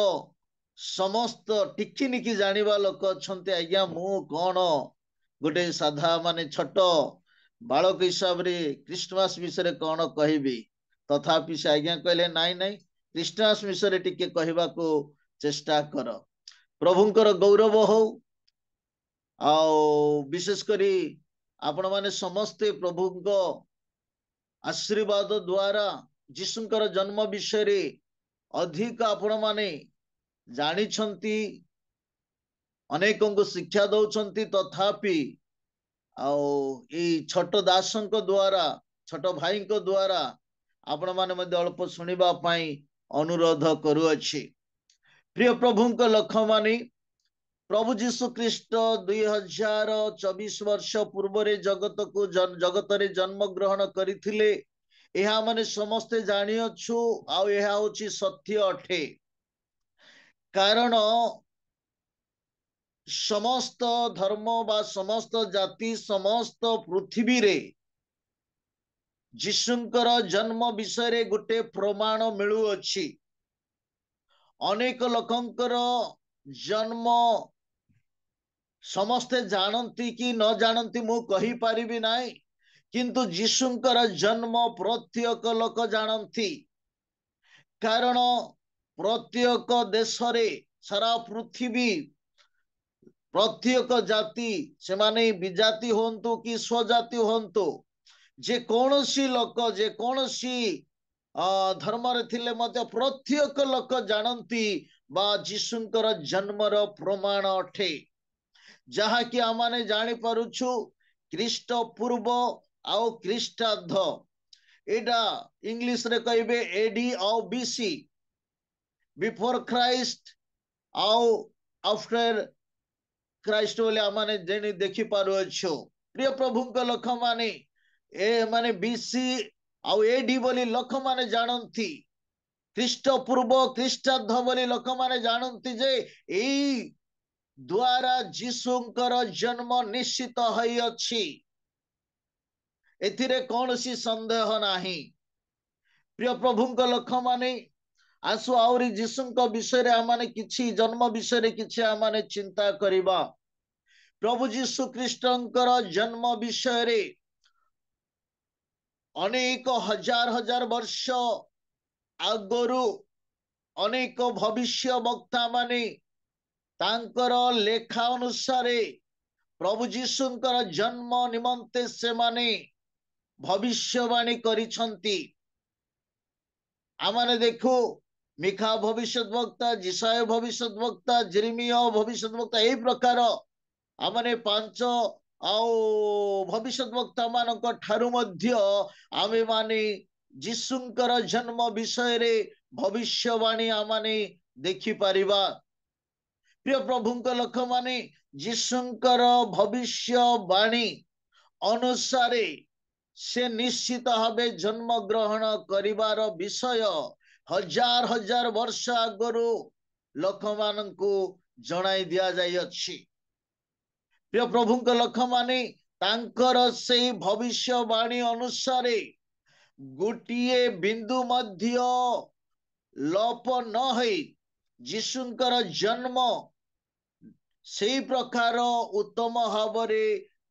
ସମସ୍ତ ଟିକିନିକି ଜାଣିବା ଲୋକ ଅଛନ୍ତି ଆଜ୍ଞା ମୁଁ କଣ ଗୋଟେ ସାଧା ମାନେ ଛୋଟ ବାଳକ ହିସାବରେ ଖ୍ରୀଷ୍ଟମାସ ବିଷୟରେ କଣ କହିବି ତଥାପି ସେ ଆଜ୍ଞା କହିଲେ ନାଇଁ ନାଇଁ ଖ୍ରୀଷ୍ଟମାସ ବିଷୟରେ ଟିକେ କହିବାକୁ ଚେଷ୍ଟା କର ପ୍ରଭୁଙ୍କର ଗୌରବ ହଉ ଆଉ ବିଶେଷ କରି ଆପଣ ମାନେ ସମସ୍ତେ ପ୍ରଭୁଙ୍କ ଆଶୀର୍ବାଦ ଦ୍ୱାରା ଯୀଶୁଙ୍କର ଜନ୍ମ ବିଷୟରେ ଅଧିକ ଆପଣ ମାନେ ଜାଣିଛନ୍ତି ଅନେକଙ୍କୁ ଶିକ୍ଷା ଦଉଛନ୍ତି ତଥାପି ଆଉ ଏଇ ଛୋଟ ଦାସଙ୍କ ଦ୍ୱାରା ଛୋଟ ଭାଇଙ୍କ ଦ୍ୱାରା ଆପଣ ମାନେ ମଧ୍ୟ ଅଳ୍ପ ଶୁଣିବା ପାଇଁ अनुरोध करुअछि। प्रिय प्रभु को लक्ष्य मानी प्रभु जीशु ख्रीस्ट 2024 वर्ष पूर्व जगत रे जन्म ग्रहण करथिले यह माने समस्ते जानिअछु आ यह होछि सत्य अठे। कारण समस्त धर्म बा समस्त जाति समस्त पृथ्वी रे जीशुंकर जन्म विषय रे गोटे प्रमाण मिलु अछि। अनेक लोकंकर जन्म समस्ते जानती कि न जानती मु कहि परिबि नाही, किंतु जीशुंकर जन्म प्रत्येक लोक जानती। कारण प्रत्येक देश रे सारा पृथ्वी प्रत्येक जाति से माने विजाति होंतु कि स्वजाति होंतु जे कौनसी लोक जे कौनसी धर्म रे थिले मते प्रत्येक लोक जानती बा जीशुंकर जन्मर प्रमाण अठे। जहा कि आमाने जानी पारुछु ख्रीष्ट पूर्व आउ ख्रीष्टाब्द एडा इंग्लिश रे कहबे एडी आउ बीसी बिफोर क्राइस्ट आउ आफ्टर क्राइस्ट बोले आमाने जेनी देखि पारु अछो। प्रिय प्रभु को लोक माने ए माने बीसी आउ एडी बोली लोक माने जानंती। ख्रीष्ट पूर्व ख्रीष्टाब्द बोली लोक माने जानंती जे एई द्वारा जीशुंकर जन्म निश्चित हई अछि। एथिरे कौनसी संदेह नाही। प्रिय प्रभु को लोक माने आसु आउरी जीशुंक विषय रे आमाने किछि जन्म विषय रे किछि आमाने चिंता करिबा। प्रभु जीशु ख्रीष्टंकर जन्म विषय रे अनेक हजार हजार वर्ष आगरु अनेक भविष्य वक्ता माने तांकर लेखा अनुसार प्रभु जीशुंकर जन्म निमंते से माने भविष्यवाणी करिछंती। आमाने देखो मिखा भविष्यत वक्ता जिसाय भविष्यत वक्ता जेरेमिया भविष्यत वक्ता ए प्रकार आमाने पांच आउ भविष्यत वक्ता मानक ठारु मध्य आमे माने जीशुंकर जन्म विषय रे भविष्यवाणी आमाने देखि परिबा। प्रिय प्रभु को लोक माने जीशुंकर भविष्यवाणी अनुसार से निश्चित भावे जन्म ग्रहण करिवार विषय हजार हजार वर्ष आगरु लोक माननकु जणाई दिया जाई अछि। प्रिय प्रभु को लोक माने तांकर से भविष्यवाणी अनुसार गोटिए बिंदु मध्य लोप न हई जीशुंकर जन्म से प्रकार उत्तम भावरे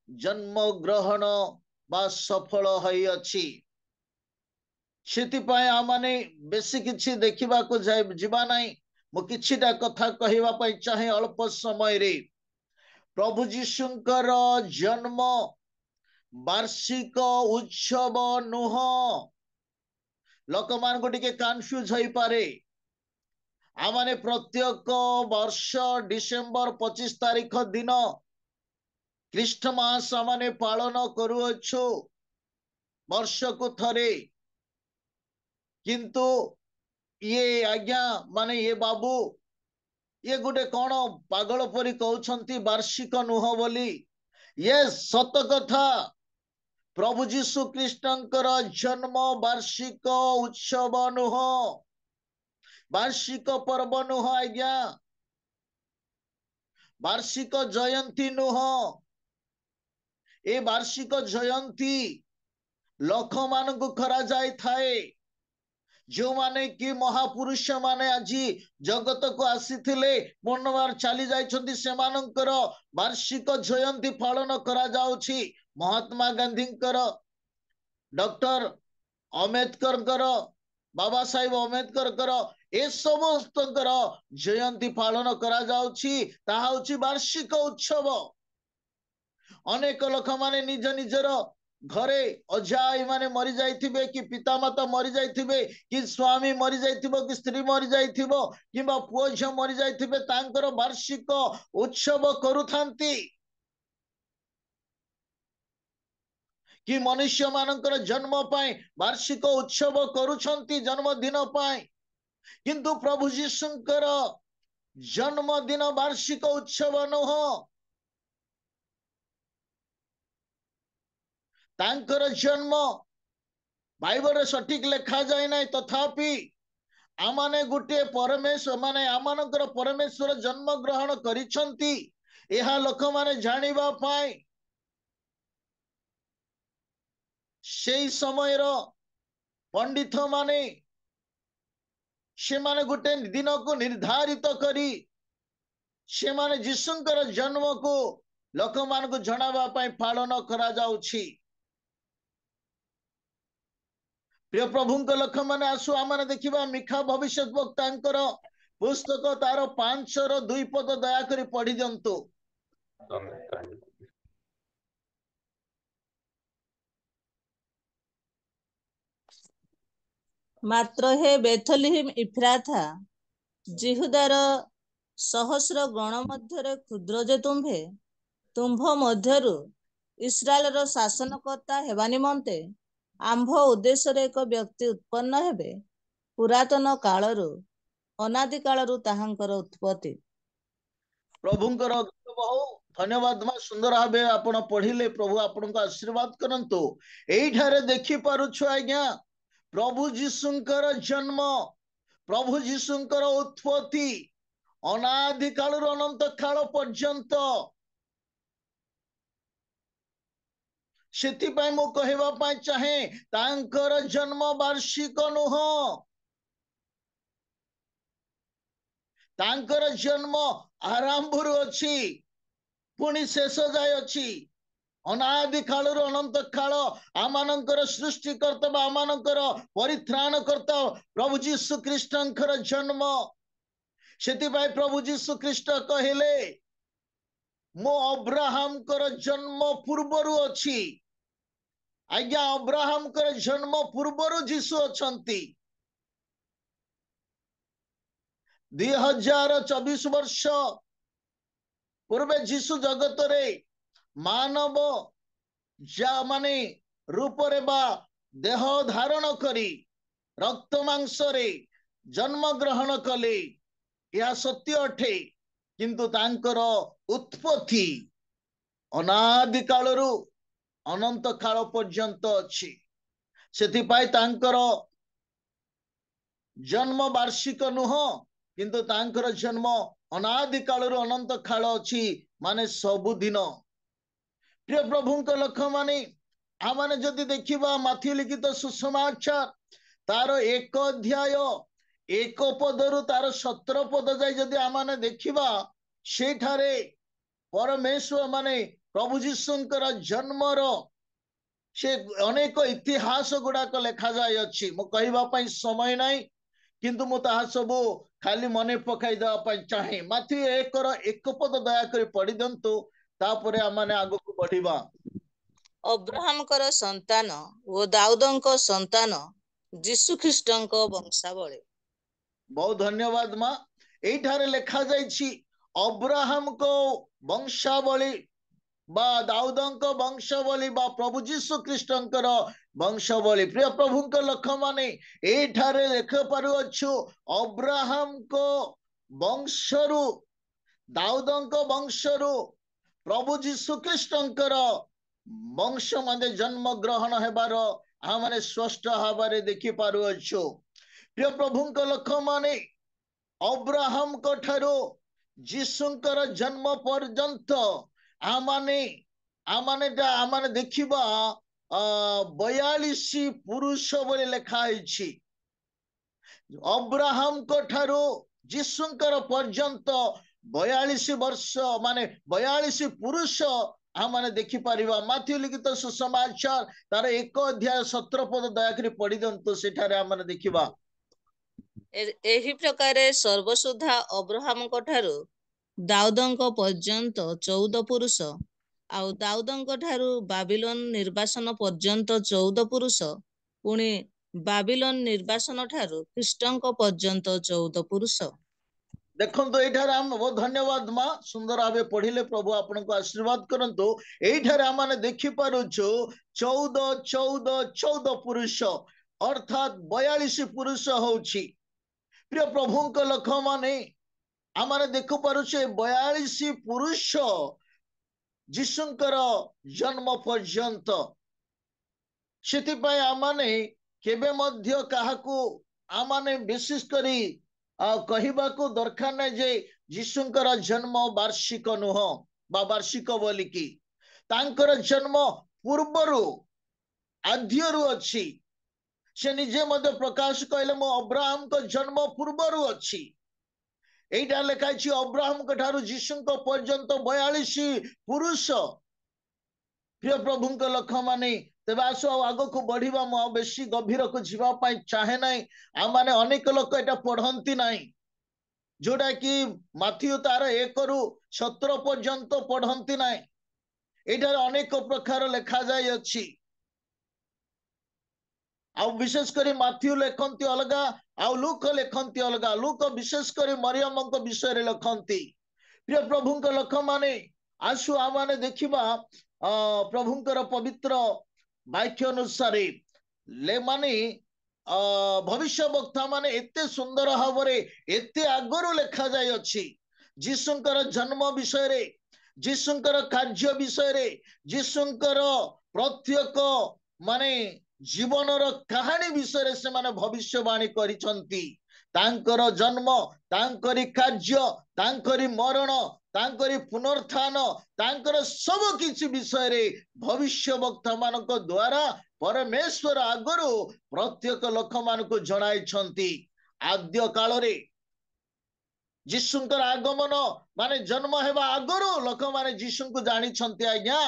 जन्म ग्रहण बा सफल हई अछि। सेतिपाय आमाने बेसी किछि देखिबा को जिबा नाही। मु किछिटा कथा कहिबा पई चाहे अल्प समय रे। प्रभु जीशुंकर जन्म वार्षिक उत्सव नुह। लोक मान को टिके कन्फ्यूज होई पारे। आमाने प्रत्येक वर्ष डिसेंबर 25 तारीख दिन क्रिस्टमास आमाने पालन करुअछु वर्ष को थरे। किंतु ये आज्ञा माने ये बाबू ये गुटे कौन पागल परी कहउछंती वार्षिक नुह बोली। ये सत कथा। प्रभु जीशु ख्रीष्टंकर जन्म वार्षिक उत्सव नुह वार्षिक पर्व नुह आज्ञा वार्षिक जयंती नुह। ए वार्षिक जयंती लोक मान को करा जाय थाए जो माने कि महापुरुष माने आजी जगत को आसीथिले मनवार चली जाइछंती सेमानंकर वार्षिक जयंती पालन करा जाउछि। महात्मा गांधी डॉक्टर अंबेडकर बाबा साहेब अंबेडकर ए समस्त जयंती पालन करा जाउछि। ताहा होछि वार्षिक उत्सव। अनेक लोक माने निज निजर घरे अजाई माने मरी जाइथिबे कि पितामाता मरी जाइथिबे कि स्वामी मरी जाइथिबो कि स्त्री मरी जाइथिबो किबा पुओ झियो मरी जाइथिबे तांकर वार्षिक उत्सव करुथांती। कि मनुष्य मानकर जन्म पाए वार्षिक उत्सव करुछंती जन्मदिन पाए। किंतु प्रभु जीशुंकर जन्मदिन वार्षिक उत्सव नुह तांकर जन्म बाइबल सठिक लेखा जाए ना तथापि आमाने गुटे परमेश्वर माने आमानकर परमेश्वर जन्म ग्रहण करिसंती एहा लोक माने जानिबा पाई सेई समय रो पंडित माने से माने गुटे दिन को निर्धारित करी से माने जीशुंकर जन्म को लोक मान को जनाबा पाई पालन करा जाउछि। प्रिय प्रभुंक लोक माने आसु आमाने देखिबा मिखा भविष्य वक्तांकर पुस्तक तार 5:2 पद दया करी पढ़ी दियंतु। मात्र हे बेथलीहिम इफ्राथा जिहुदार सहस्र गण मध्यरे क्षुद्र जे तुम्भ मध्यरु इस्राएल शासनकर्ता हेबा निमंते आंभ उद्देश्य एक व्यक्ति उत्पन्न हेबे पुरातन कालरू अनादि कालरू ताहांकर उत्पत्ति। प्रभुंकर बहु धन्यवाद मा सुंदर भावे आपण पढ़िले प्रभु आपण को आशीर्वाद करंतु। एई ठारे देखि पारुछु आज्ञा प्रभु जीशुंकर जन्म प्रभु जीशुंकर उत्पत्ति अनादि कालरू अनंत काल पर्यंत सेतिपाई मु कहबा पाई चाहे तांकर जन्म वार्षिक नुह तांकर जन्म आरंभरू अछि पुणी शेष जाय अछि अनादि कालरू अनंत काल आमानंकर सृष्टिकर्ता आमानंकर परित्राणकर्ता प्रभु जीशु ख्रीष्टंकर जन्म सेतिपाई प्रभु जीशु ख्रीष्ट कहिले मो अब्राहम कर जन्म पूर्वरु अछि। आज्ञा अब्राहम कर जन्म पूर्वरु जीशु अछंती। 2024 वर्ष पूर्वे जीशु जगत रे मानव जा माने रूप रे बा देह धारण करी रक्त मांस रे जन्म ग्रहण कले यह सत्य अठे किंतु तांकर उत्पत्ति अनादि कालरू अनंत काल पर्यंत अछि। सेतिपाई तांकर जन्म वार्षिक नुह किंतु तांकर जन्म अनादि कालरू अनंत काल अछि माने सबुदिन। प्रिय प्रभुंक लक्ष्य माने आमाने जदि देखिबा माथि लिखित सुसमाचार तार 1 अध्याय 1 पदरु तार 17 पद जाय जदि आमाने देखिबा सेठारे परमेश्वर माने प्रभु जीशुंकर जन्मर से अनेक इतिहास गुड़ाक लेखा जाय अछि। मु कहबा पई समय नाही किंतु मु ताहा सबु खाली मने पकाई देबा पई चाहे। माथि 1 पद दया करी पढ़ी दंतु तापरे आमाने आगु को बढ़िबा। अब्राहम कर संतान ओ दाऊदंक संतान जीशु ख्रीष्टंक वंशावली। बहुत धन्यवाद मां। एठारे लेखा जाइछि अब्राहम को वंशावली बा दाऊदंक वंशावली बा प्रभु जीशु ख्रीष्टंकर वंशावली। प्रिय प्रभुंक लक्ष्य माने एठारे लेख पारु अछु अब्राहम को वंशरु दाऊदंक वंशरु प्रभु जीशु ख्रीष्टंकर वंश माने जन्म ग्रहण हेबार आमाने स्पष्ट भाବରେ देखि पारु अछु। प्रिय प्रभुंक लक्ष्य माने अब्राहम को ठारो जीशुंकर जन्म पर्यंत आमाने देखिबा 42 पुरुष बोले लेखा है। अब्राहम को ठारो जीशुंकर पर्यंत 42 वर्ष माने 42 पुरुष आमाने देखि पारिबा। माथि लिखित सुसमाचार तार 1 अध्याय 17 पद दया करी पढ़ी दंतु सेठारे आमाने देखिबा। एही प्रकारे सर्वसुधा अब्राहम को ठारो दाऊदंक पर्यंत 14 पुरुष आउ दाऊदंक ठारू बाबिलोन निर्वासन पर्यंत 14 पुरुष पुणी बाबिलोन निर्वासन ठारू ख्रीष्टंक पर्यंत 14 पुरुष। देखो एठारे हम बहुत धन्यवाद मां सुंदर भावे पढ़िले प्रभु आपन को आशीर्वाद करंतु। एठारे आमाने देखि पारुछु 14 14 14 पुरुष अर्थात 42 पुरुष होउछि। प्रिय प्रभु लोक माने आमाने देखु पारुछे 42 पुरुष जीशुंकर जन्म पर्यंत सेतिपाई आमाने केबे मध्य काहाकू आमाने विशेष करी कहिबाकू दरकार नै जे जीशुंकर जन्म वार्षिक नुह बा वार्षिक बोलिकी तांकर जन्म पूर्वरु आद्यरु अछि से निजे मध्य प्रकाश कहले मो अब्राहम को जन्म पूर्वरु अछि एटा लेखाई अब्राहम को ठारू जीशु को पर्यंत 42 पुरुष प्रिय प्रभु लोक माने तेबे आसो आग को बढ़िबा मो बेसी गभीर को जीवा पाई चाहे नाही आ माने अनेक लोक एटा पढ़ंती नाही जोटा कि माथ्यू तार 1 रु 17 पर्यंत पढ़ंती नाही एटार अनेक प्रकार लेखा जाय अछि आ विशेष करी माथ्यू लेखंती अलगा आ लूक लेखंती अलगा लूक विशेष करी मरियम को विषय रे लेखंती प्रिय प्रभु को लोक माने आसु आ माने देखिबा प्रभुंकर पवित्र वाक्य अनुसार ले माने भविष्य वक्ता माने एते सुंदर भावरे एते आगरु लेखा जाय अछि जीशुंकर जन्म विषय रे जीशुंकर कार्य विषय रे जीशुंकर प्रत्येक माने जीवनर कहानी विषय रे से माने भविष्यवाणी करिसंती तांकर जन्म तांकरी कार्य तांकरी मरण तांकरी पुनरुत्थान तांकर सब किछि विषय रे भविष्य वक्ता मानक द्वारा परमेश्वर आगरु प्रत्येक लोक मानक जणाइछंती आद्य काल रे जीशुंकर आगमन माने जन्म हेबा आगरु लोक माने जीशु को जानिछंती आज्ञा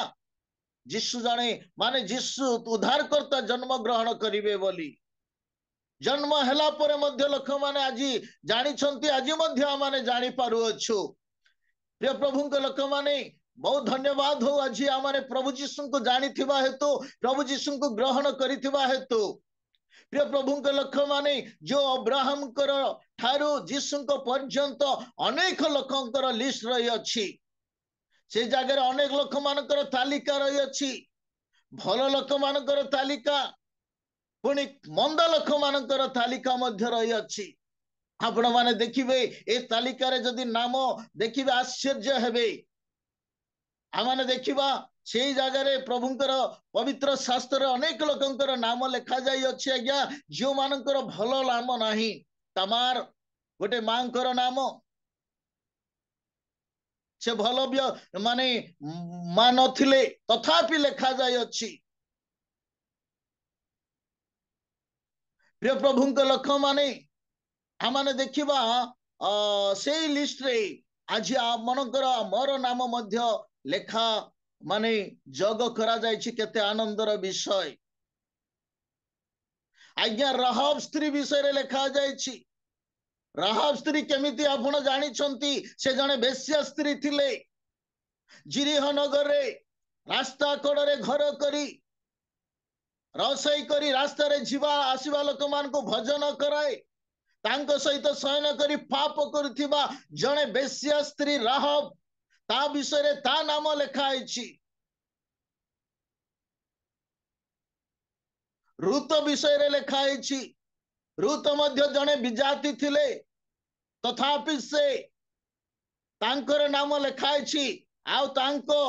जीशु जाने माने जीशु उद्धारकर्ता जन्म ग्रहण करिवे बोली जन्म हेला परे मध्य लोक माने आजी जानिछंती आजी मध्य माने जानि पारु अछु प्रिय प्रभु के लोक माने बहुत धन्यवाद हो आज आमाने प्रभु जीशु को जानिथिबा हेतु प्रभु जीशु को ग्रहण करिथिबा हेतु प्रिय प्रभु के लोक माने जो अब्राहम कर ठारू जीशु को पर्यंत अनेक लोकंकर लिस्ट रही अछि से जगह अनेक लोक मानकर तालिका रही अछि भल लोक मानकर तालिका पुणी मंद लोक मानकर तालिका मध्य रही अछि आपण माने देखिबे ए तालिका रे जदि नाम देखिबे आश्चर्य हेबे आमाने देखिबा से जगह रे प्रभुंकर पवित्र शास्त्र अनेक लोकंकर नाम लेखा जाई अछि आज्ञा जो मानकर भल नाम नाही तमार गोटे मांकर नाम से भल माने मा नथिले तथापि लेखा जाई अछि प्रिय प्रभुंकर लोक माने आमाने देखिबा से लिस्ट रे आज मनकर मोर नाम मध्य लेखा माने जग करा जायछि केते आनंदर विषय आज्ञा राहाब स्त्री विषय रे लेखा जायछि राहाब स्त्री केमिति आपण जानिछंती से जने बेश्या स्त्री थिले जिरिह नगर रे रास्ता कड़ रे घर करी रसई करी रास्ता रे जीवा आसीबा लोक मान को भजन कराए तांको सहित शयन करी पाप करुथिबा जने बेश्या स्त्री राहाब ता विषय रे ता नाम लेखा आइछि रूत विषय रे लेखा आइछि रूत मध्य जने विजाति थिले तथापि से तांकर नाम लेखा आइछि आउ तांको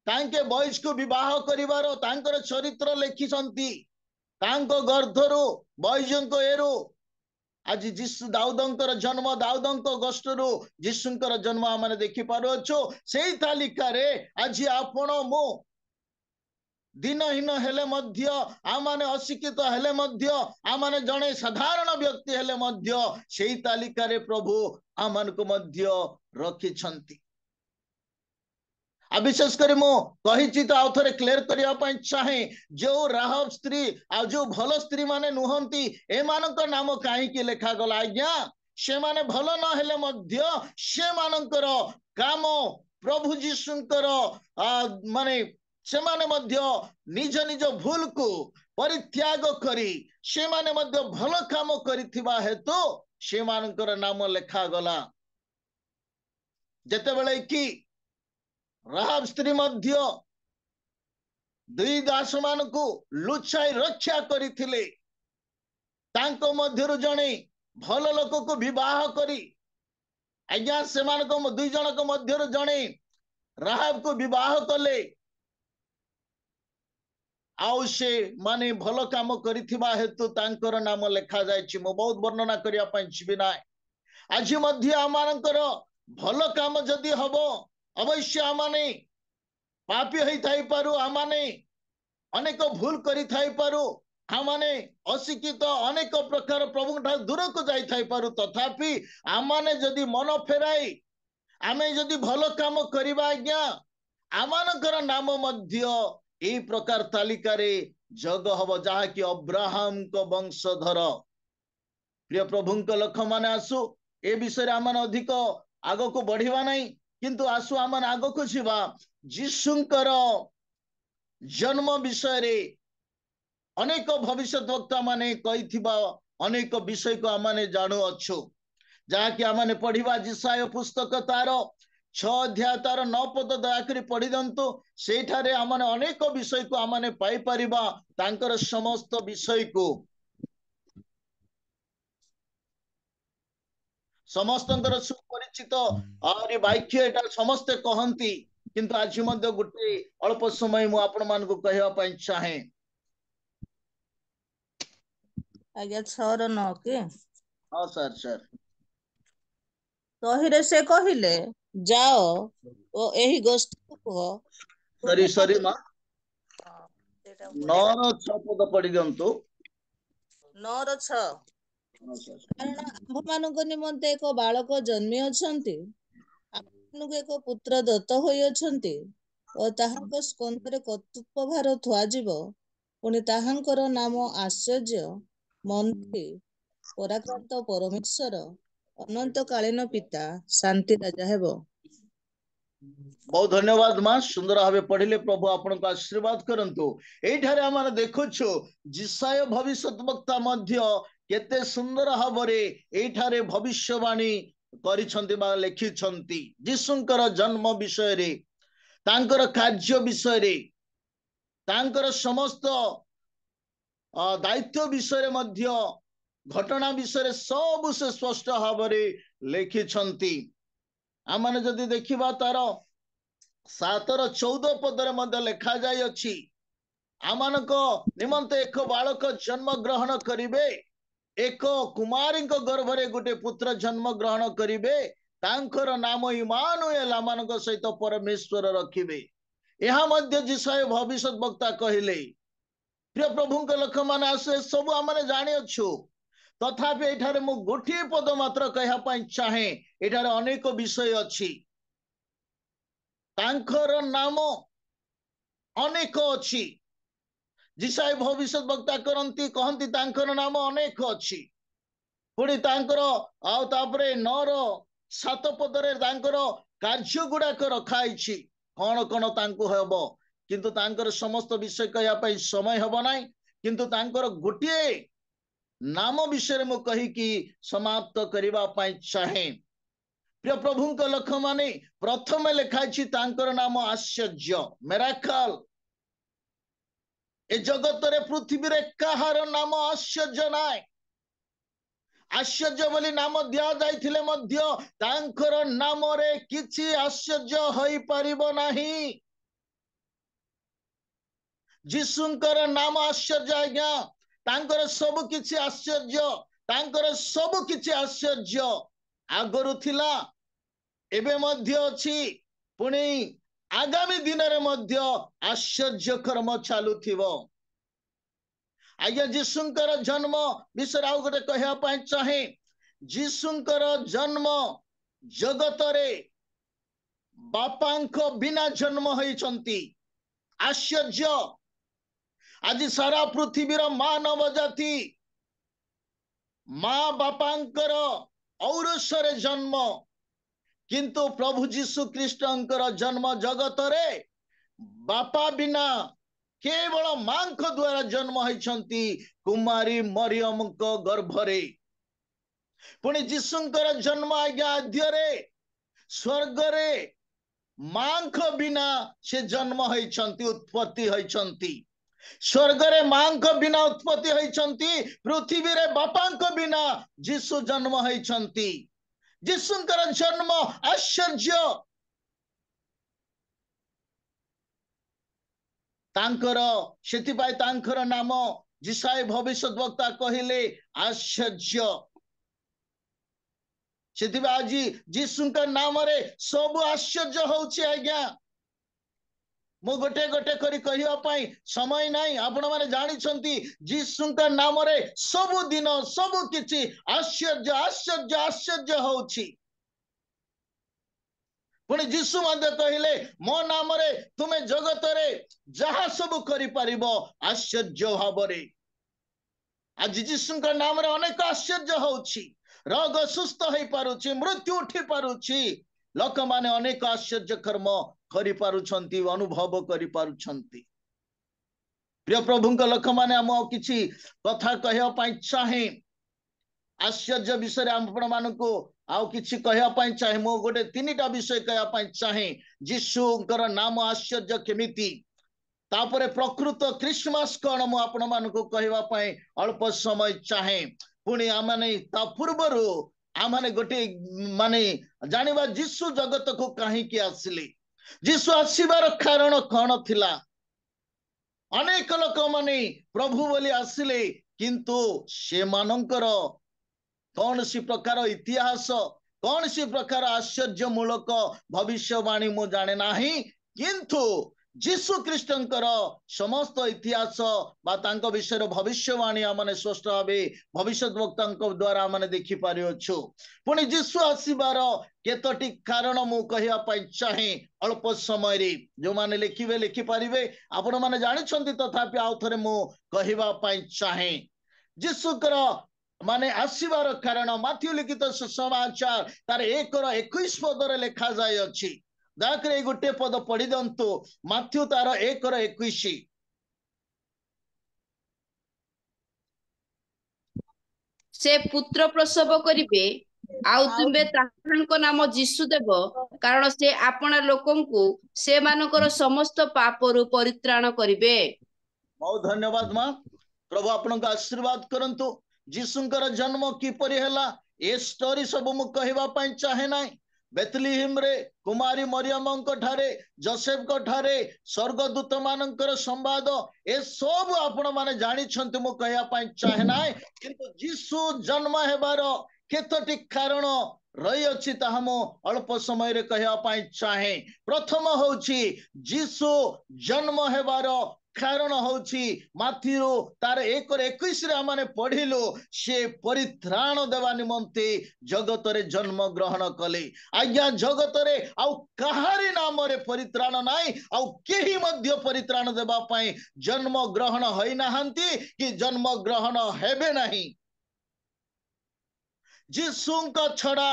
तांके बॉयज को विवाह करिवारो तांकर चरित्र लेखिसंती तांको गर्धरु बॉयजंको एरु आज जीशु दाऊदंकर जन्म दाऊदंको गोष्ठरु जीशुंकर जन्म आमाने देखि पारुछु सेई तालिका रे आज आपण मो दिनहीन हेले मध्य आमाने अशिक्षित हेले मध्य आमाने जने साधारण व्यक्ति हेले मध्य सेई तालिका रे प्रभु आमानको मध्य रखिछंती विशेष करी मो कहिछि तो आउ थरे क्लियर करिया पई चाहे जो राहब स्त्री आ जो भल स्त्री माने नुहंती ए मानक नाम काहे कि लेखा गला आज्ञा से माने भल न हेले मध्य से मानकर काम प्रभु जीशुंकर माने से माने मध्य निज निज भूल को परित्याग करी से माने मध्य भल काम करिथिबा हेतु से मानकर नाम लेखा गला जेते बेले कि राहाब स्त्री मध्य दुई दास मान को लुचाई रक्षा करिथिले तांको मध्यरु जणे भल लोक को विवाह करी आज्ञा से दुई जन मध्य जड़े राहाब को विवाह कले आउ से माने भल काम करिथिबा हेतु तांकर नाम लेखा जायछि। मो बहुत वर्णना करिया पई छिबि ना आज मध्य आमानकर भल काम जदि हबो अवश्य आमाने पापी होई थाई पारु आमाने अनेक भूल करि थाई पारु आमाने अशिक्षित अनेक प्रकार प्रभु ठार दूर को जाई थाई पारु तथापि आमाने जदि मन फेराई आमे जदि भल काम करिबा आज्ञा आमानकर नाम मध्य एई प्रकार तालिकारे जग हब जहा कि अब्राहम को वंशधर। प्रिय प्रभुंक लक्ष माने आसु ए विषय आमान अधिक आग को बढ़िबा नहीं किंतु आसु आमान आग को छिबा जीशुंकर जन्म विषय रे अनेक भविष्यत वक्ता माने कहिथिबा अनेक विषय को आमाने जानु अच्छु जहा कि आमाने पढ़िबा जिसाय पुस्तक तार 6 अध्याय तार 9 पद दयाकरी पढ़ी दंतु सेठारे आमाने अनेक विषय को आमाने पाई परिबा तांकर समस्त विषय को समस्तंकर सुपरिचित और वाक्य एटा समस्ते कहंती किंतु आज मध्य गोटे अल्प समय मु आपण मान को कहवा पई चाहे आज्ञा 6:9 के हां सर तहिरे से कहिले जाओ ओ एही गोष्ठी को सरी मा 9:6 पद पढ़ी दंतु 9:6 कारण आम्भମାନଙ୍କୁ ନିମନ୍ତେ ଏକ ବାଳକ ଜନ୍ମି ଅଛନ୍ତି ଆମମାନଙ୍କୁ ଏକ ପୁତ୍ର ଦତ୍ତ ହୋଇ ଅଛନ୍ତି ଓ ତାହାଙ୍କ ସ୍କନ୍ଧରେ କର୍ତ୍ତୃତ୍ୱ ଭାର ଥୁଆଯିବ ପୁଣି ତାହାଙ୍କର ନାମ ଆଶ୍ଚର୍ଯ୍ୟ ମନ୍ତ୍ରୀ ପରାକ୍ରାନ୍ତ ପରମେଶ୍ୱର ଅନନ୍ତକାଳୀନ ପିତା ଶାନ୍ତି राजा हेबो। बहुत धन्यवाद मां सुंदर भावे पढ़िले प्रभु आपण को आशीर्वाद करंतु एठारे आमाने देखुछु जिसाय भविष्यत वक्ता मध्य केते सुंदर भावरे एठारे भविष्यवाणी करिसंती बा लेखिसंती जीशुंकर जन्म विषय रे तांकर कार्य विषय रे तांकर समस्त दायित्व विषय मध्य घटना विषय सब से स्पष्ट भावरे लेखिसंती आमाने जदि देखिबा तार 7:14 पदरे मध्य लेखा जाय अछि आमानको निमंते एक बालक जन्म ग्रहण करिवे एक कुमारी गर्भरे गोटे पुत्र जन्म ग्रहण करिवे तांकर नाम इमानुएल आमानको सहित परमेश्वर रखिबे यहा मध्य जिसाय भविष्यत वक्ता कहिले। प्रिय प्रभुंक लक्ष्य माने आसे सब आमाने जानि अछु तथापि एठारे मु गोटे पद मात्र कहया पई चाहे एठारे अनेक विषय अछि तांकर नाम अनेक अछि जिसाय भविष्यत वक्ता करंती कहंती तांकर नाम अनेक अछि पुणी तांकर आ तापरे 9:7 पदरे तांकर कार्य गुडाक रखाइछि कोन कोन तांको हेबो किंतु तांकर समस्त विषय कहया पई समय हेबो नाही किंतु तांकर गोटे नाम विषय मु कही कि समाप्त करिबा पई चाहे। प्रिय प्रभुंक लक्ष्य माने प्रथम लेखाइछि तांकर नाम आश्चर्य मिराकल ए जगत रे पृथ्वी रे कहार नाम आश्चर्य नाय आश्चर्य बोली नाम दिया जाइथिले मध्य तांकर नाम रे किछि आश्चर्य होई परिबो नाही जीशुंकर नाम आश्चर्य आज्ञा तांकर सब किछि आश्चर्य तांकर सब किछि आश्चर्य आगरु थिला एबे मध्य अछि पुणी आगामी दिन रे मध्य आश्चर्य कर्म चालू थिबो। आज्ञा जीशुंकर जन्म विषय आउ गोटे कहया पई चाहे जीशुंकर जन्म जगत रे बापांक बिना जन्म होइचंती आश्चर्य आज सारा पृथ्वी मानव जाति माँ बापांकर औरसरे जन्म किंतु प्रभु जीशु ख्रीष्टंकर जन्म जगत रे बापा बिना केवल मां द्वारा जन्म होइछंती कुमारी मरियम को गर्भरे पुणी जीशुंकर जन्म आज्ञा आद्यरे स्वर्ग रे मां बिना से जन्म होइछंती उत्पत्ति होइछंती स्वर्ग रे मां को बिना उत्पत्ति होइछंती पृथ्वी रे बापा को बिना जीसु जन्म होइछंती जीसुंकर जन्म आश्चर्य तांकर सेतिपाई तांकर नाम जिसाई भविष्य वक्ता कहिले आश्चर्य सेतिपाई आज जीसुंकर नाम रे सब आश्चर्य होउछि आज्ञा मु गोटे गोटे करी कहिया पाई समय नाही आपण माने जानि छंती जीसुंकर नाम रे सब दिन सब किछि आश्चर्य आश्चर्य आश्चर्य होउछि पुणी जीसु मध्य कहिले मो नाम रे तुमे जगत रे जहा सब करि परिबो आश्चर्य भाबरे आज जीसुंकर नाम रे अनेक आश्चर्य होउछि रोग सुस्थ होई पारुछि मृत्यु उठी पारुछि लोक माने अनेक आश्चर्य कर्म करि पारुछंती अनुभव करि पारुछंती प्रिय प्रभुंक लोक माने हम किछि कथा कहया पई चाहे आश्चर्य विषय आपण मानको आउ किछि कहया पई चाहे मो गोटे तीनटा विषय कहया पई चाहे जीसुंकर नाम आश्चर्य केमिति तापरे प्रकृत क्रिसमस कोन मो आपण मानको कहवा पई अल्प समय चाहे पुणी आमाने ता पूर्वरु आमाने गोटे माने जानिबा जीसु जगत को काहे कि आसिले जीसु आसीबार कारण कोन थिला अनेक लोक माने प्रभु बोली आसिले किंतु से मानकर कौन सी प्रकार इतिहास कौन सी प्रकार आश्चर्य मूलक भविष्यवाणी मु जाने नाही किंतु जीसु ख्रीष्टंकर समस्त इतिहास बा तांको विषय भविष्यवाणी आमने स्पष्ट भावे भविष्य वक्तांको द्वारा माने देखि पारियोछु पुणी जीसु आसीबार केतोटी कारण मु कहिया पई चाहे अल्प समय रे जो माने लिखिबे लिखि पारिबे आपण माने जानि छंती तथापि आउ थरे मु कहिबा पई चाहे जीसुकर माने आसीबार कारण माथ्यू लिखित सुसमाचार तार 1:21 पदरे लिखा जाय अछि दाकरे गोटे पद पढ़ी दंतु माथ्यू तार 1:21 से पुत्र प्रसव करिवे आउ तुमे ताहांको नाम जीसु देव कारण से आपना लोकंकु से मानकर समस्त पापरु परित्राण करिवे। बहुत धन्यवाद मां प्रभु आपनको आशीर्वाद करंतु जीसुंकर जन्म किपरि हैला ए स्टोरी सब मु कहबा पई चाहे नाही बेथलीहेम रे कुमारी मरियम को ठारे जोसेफ को ठारे स्वर्गदूत मानकर संवाद ए सब आपण माने जानि छंती मु कहया पई चाहे नाही किंतु जीसु जन्म हेबार केतोटी कारण रही अछि ताहा मु अल्प समय रे कहया पई चाहे प्रथम होछि जीसु जन्म हेबार कारण होछि माथ्यू तार 1:21 रे माने पढ़िलु से परित्राण देवा निमंते जगत रे जन्म ग्रहण कले आज्ञा जगत रे आउ कहारी नाम रे परित्राण नाही आउ केही मध्य परित्राण देवा पई जन्म ग्रहण होई नाहंती कि जन्म ग्रहण हेबे नाही जीसुंका छड़ा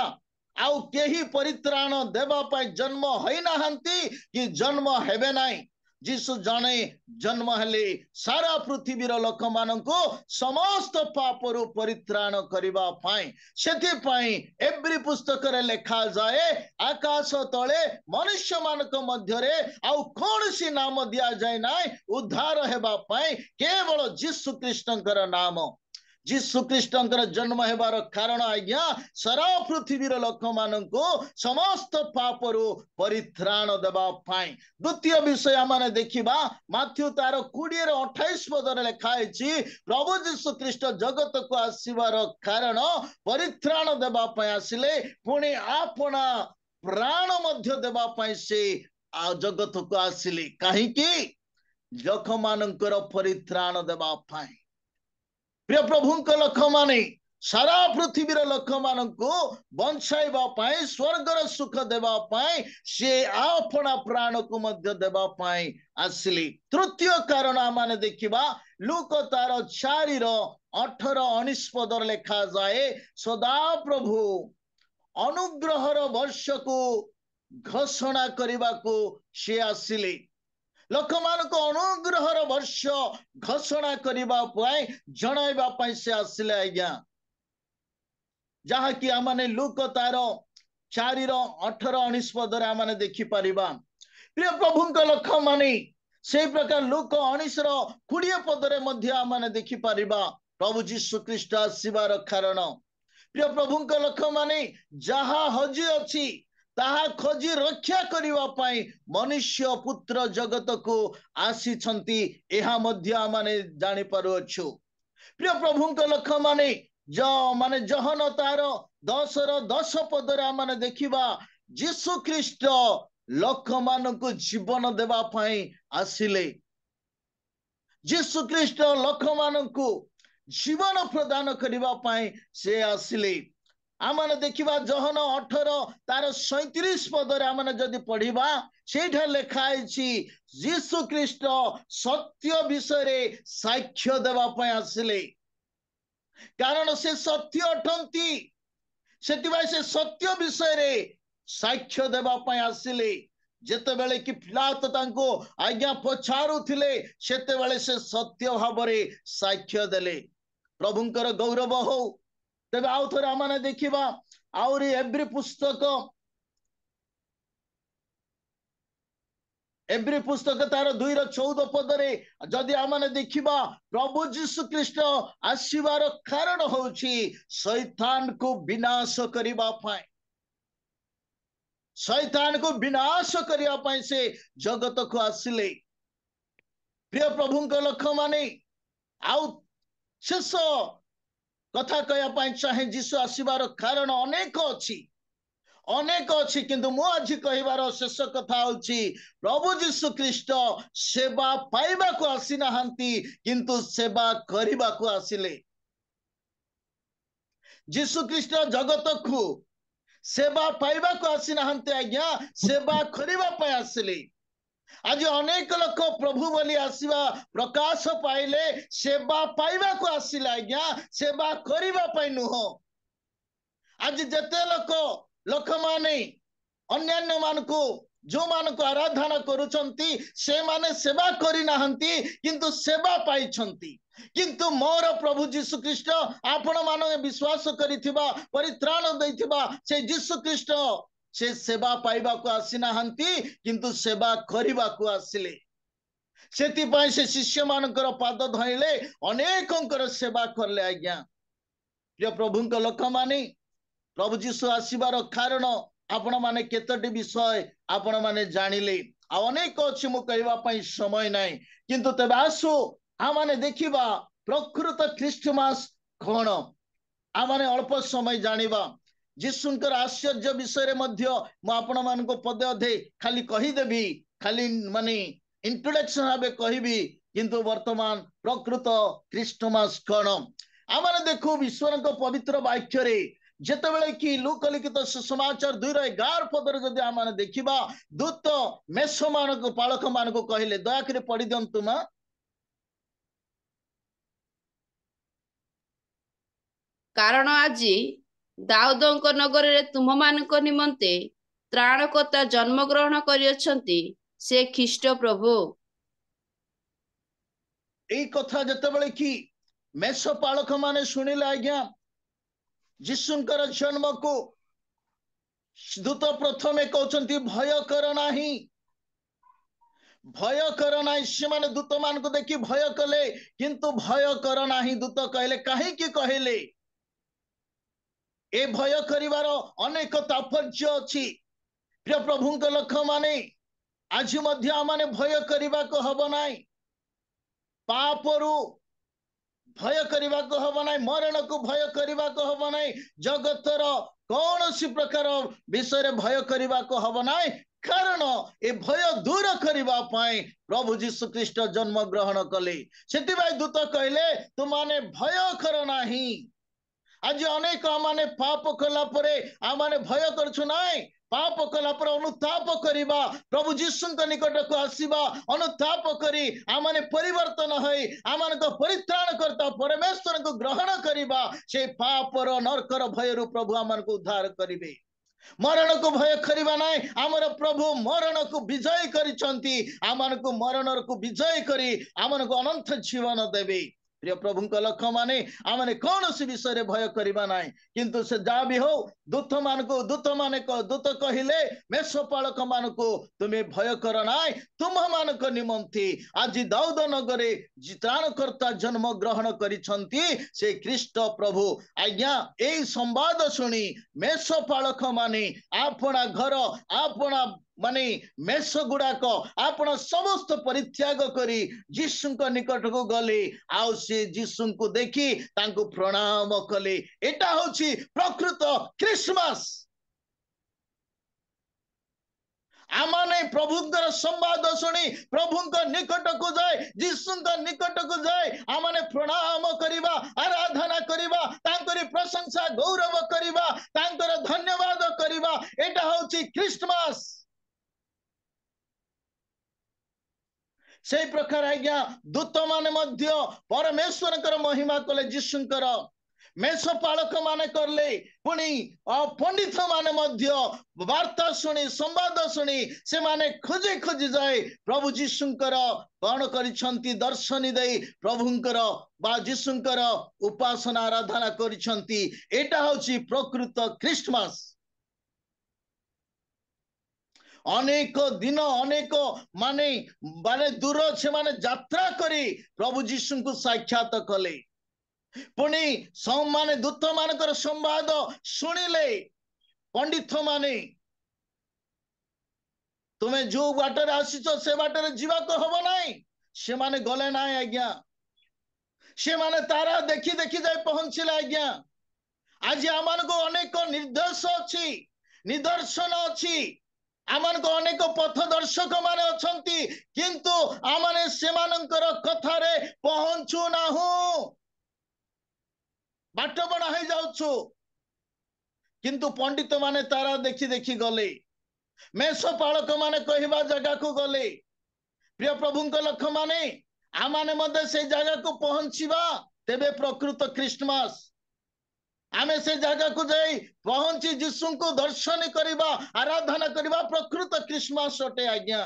आउ केही परित्राण देवा पई जन्म होई नाहंती कि जन्म हेबे नाही जीसु जाने जन्म हेले सारा पृथ्वीर लोक माननको समस्त पापरु परित्राण करिबा पाई सेति पाई एवरी पुस्तक रे लेखा जाए आकाश तळे मनुष्य मानक मध्य रे आउ कोनसी नाम दिया जाय नाय उद्धार हेबा पाई केवल जीसु ख्रीष्टंकर नाम जीसु ख्रीष्टंकर जन्म हेबार कारण आज्ञा सारा पृथ्वीर लोक माननको समस्त पापरु परित्राण देबा पाई द्वितीय विषय माने देखिबा माथ्यू तार 20:28 पदरे लिखा अछि प्रभु जीसु ख्रीष्ट जगत को आसीबार कारण परित्राण देबा पाई आसिले पुणी आपना प्राण मध्य देबा पाई से जगत को आसिले काहे कि लोक मानकर परित्राण देबा पाई प्रिय प्रभुंक लोक माने सारा पृथ्वीर लोक माननको बंचाइबा पाई स्वर्गर सुख देबा पाई से आपना प्राण को मध्य देबा पाई आसिली तृतीय कारण माने देखिबा लूक तार 4:18-19 पदर लिखा जाए सदा प्रभु अनुग्रहर वर्ष को घोषणा करने को से आसिले लोक मानक अनुग्रहर वर्ष घोषणा करने जन से आसिले आज्ञा जहाँ कि आमने लूक तार 4:18-19 पदरे आमने देखि परिबा प्रिय प्रभुंक लोक माने से प्रकार लूक 19:20 पदरे मध्य आम देखि पारिबा प्रभु जीशु ख्रीष्ट आसीबार कारण। प्रिय प्रभुଙ୍କ लोक माने जहा हजी अछि ताहा खोजी रक्षा करिवा पाई मनुष्य पुत्र जगत को आसी छंती एहा मध्य आमाने जानि पारुअछु। प्रिय प्रभुଙ୍କ लोक माने माने जहन तार 10 पदरे आमाने देखिबा जीशु ख्रीष्ट लोक मानक जीवन देवा पाई आसिले। जीशु ख्रीष्ट लोक मानक जीवन प्रदान करिवा पाई से आसिले। आमने देखिबा जहन 18 तार 37 पदरे आमने जदि पढ़िबा सेठा लेखा आइछि जीशु ख्रीष्ट सत्य विषय साक्ष्य देवा पाई आसिले। कारण से सत्य अटंती सेतिबाई से सत्य विषय साक्ष्य देवा पाई आसिले। जेते बेले कि पिलात तांको आज्ञा पछारुथिले सेते बेले से सत्य भाबरे साक्ष्य देले। प्रभुंकर गौरव हो। तेबे आउ थोरे आमाने देखिबा आउरी एब्री पुस्तक तार 2:14 पदरे जदि आमाने देखिबा प्रभु जीशु ख्रीष्ट आसीबार कारण होछि शैतान को विनाश करिबा पाई। शैतान को विनाश करिया पाई से जगत को आसिले। प्रिय प्रभुଙ୍କ लोक माने आउ शेष कथा कहया पाई चाहे जीशु आसीबार कारण अनेक अछि किंतु मु आज कहिबार शेष कथा होछि प्रभु जीशु ख्रीष्ट सेवा पाइबा को आसी नाहंती किंतु सेवा करिबा को आसिले। जीशु ख्रीष्ट जगत को सेवा पाइबा को आसी नाहंती आज्ञा सेवा करिबा पाई आसिले। आज अनेक लोक प्रभु बोली आसीबा प्रकाश पाइले सेवा पाइबा को आसिले आज्ञा सेवा करिबा पाई नुह। आज जेते लोक माने अन्यान्य मानकु जो मानकु आराधना करूछंती से माने सेवा करि नाहंती किंतु सेवा पाइछंती। किंतु मोर प्रभु जीशु ख्रीष्ट आपण माने विश्वास करिथिबा परित्राण दैथिबा से जीशु ख्रीष्ट से सेवा पाइबा को आसी नाहंती किंतु सेवा करिबा को आसिले। सेति पाई से शिष्य मानकर पाद धइले अनेकंकर सेवा करले आज्ञा। प्रिय प्रभुଙ୍କ लोक माने प्रभु जीशु आसीबार कारण आपण माने केतटी विषय आपण माने जानिले आ अनेक अछि मु कहबा पई समय नाही किंतु तबे आसु आ माने देखिबा प्रकृत क्रिस्टमास कोन आ माने अल्प समय जानिबा। जीशुंकर आश्चर्य विषय मध्य मु आपण मान को पदे अधे खाली कहि देबी खाली माने इंट्रोडक्शन भाबे कहिबी किंतु वर्तमान प्रकृत क्रिस्टमास कोन आ माने देखो ईश्वरक पवित्र वाक्य रे जेतेबेले कि लूक लिखित सुसमाचार 2:11 पदरे जदि आमाने देखिबा दूत मेष मानक पालक मानक कहिले दया करी पढ़ी दियंतु मा। कारण आज दाऊदଙ୍କ नगରରେ ତୁମ ମାନଙ୍କ ନିମନ୍ତେ ତ୍ରାଣକର୍ତ୍ତା ଜନ୍ମ ଗ୍ରହଣ କରିଅଛନ୍ତି ସେ ଖ୍ରୀଷ୍ଟ ପ୍ରଭୁ। एई कथा जेतेबेले कि मेष पालक माने सुनिले आज्ञा जीशुंकर जन्म को दूत प्रथमे कहउछंती भय कर नाही से माने दूत मान को देखि भय कले किंतु भय कर नाही दूत कहले काहे कि कहले ए भय करिवार अनेक तात्पर्य अछि। प्रिय प्रभुଙ୍କ लोक माने आज मध्य माने भय करिबा को हबो नाही पापरु भय करिबा को हबो नाही मरण को भय करिबा को हबो नाही जगतर कौनसी प्रकार विषय भय करिबा को हबो नाही कारण ए भय दूर करिबा पाई प्रभु जीशु ख्रीष्ट जन्म ग्रहण कले। सेति भाई दूत कहले तु माने भय कर नाही। आज अनेक आमाने पाप कला परे आमाने भय करछु नाही पाप कला पर अनुताप करिबा प्रभु जीशुंक निकट को आसीबा अनुताप करी आमाने परिवर्तन होई आमान को परित्राण करता परमेश्वर को ग्रहण करिबा से पापर नरकर भय रु प्रभु आमान को उद्धार करिबे। मरण को भय करिबा नाही आमर प्रभु मरण को विजय करिसंती आमान को मरण को विजय करी आमान को अनंत जीवन देबे। प्रिय प्रभु लक्ष्य माने आमने कौन सी विषय भय करबा नाई किंतु से जा भी हो दूत माने दूत कहिले मेषपालक मान को तुम्हें भय कर नाई तुम मान निमंती आज दाऊद नगरे त्राणकर्ता जन्म ग्रहण करिसंती से ख्रीष्ट प्रभु आज्ञा एई संवाद सुनी मेषपालक माने आपना घर आपना माने मेष गुड़ाक आपण समस्त परित्याग करी जीशु निकट को गले आउ से जीशु को देखी तांको प्रणाम कले एटा होची प्रकृत क्रिसमस आमाने प्रभुंकर संवाद सुनी प्रभुंकर निकट को जाए जीशुंकर निकट को जाए आमाने प्रणाम करिबा आराधना करिबा तांकरी प्रशंसा गौरव करिबा तांकर धन्यवाद करिबा एटा होची क्रिसमस से प्रकार आज्ञा दूत माने मध्य परमेश्वर महिमा कले जीशुंकर मेषपालक माने करले पुणी पंडित माने मध्य वार्ता सुनी संवाद सुनी से माने खोजी खोजी जाए प्रभु जीशुंकर कौन करिसंती दर्शनी दे प्रभुंकर बा जीशुंकर उपासना आराधना करिसंती एटा होची प्रकृत क्रिसमस अनेक दिन अनेक माने माने दूर से माने यात्रा करी प्रभु जीशु को साक्षात कले पुणी माने दूत मानकर संवाद सुनिले पंडित माने तुम्हें जो बाटर आसीच से बाटर जीवा को हब नाई से माने गले नाई आज्ञा से माने तारा देखी देखी जाए पहुंचले आज्ञा आज आमान को अनेक निर्देश अच्छी निदर्शन अच्छी आमान को अनेक पथ दर्शक माने अछंती किंतु आमाने सेमानंकर कथारे पहुंचु नाहु बाट बणा हो जाउछु किंतु पंडित माने तारा देखी देखी गले मेषपालक माने कहवा जगह को गले प्रिय प्रभुंक लक्ष्य माने आमाने मध्य से जगह को पहुंचीबा तेबे प्रकृत क्रिसमस आमे से जगह को जाई पहुंची जीशु को दर्शन करिबा आराधना करिबा प्रकृत क्रिसमस अटे आज्ञा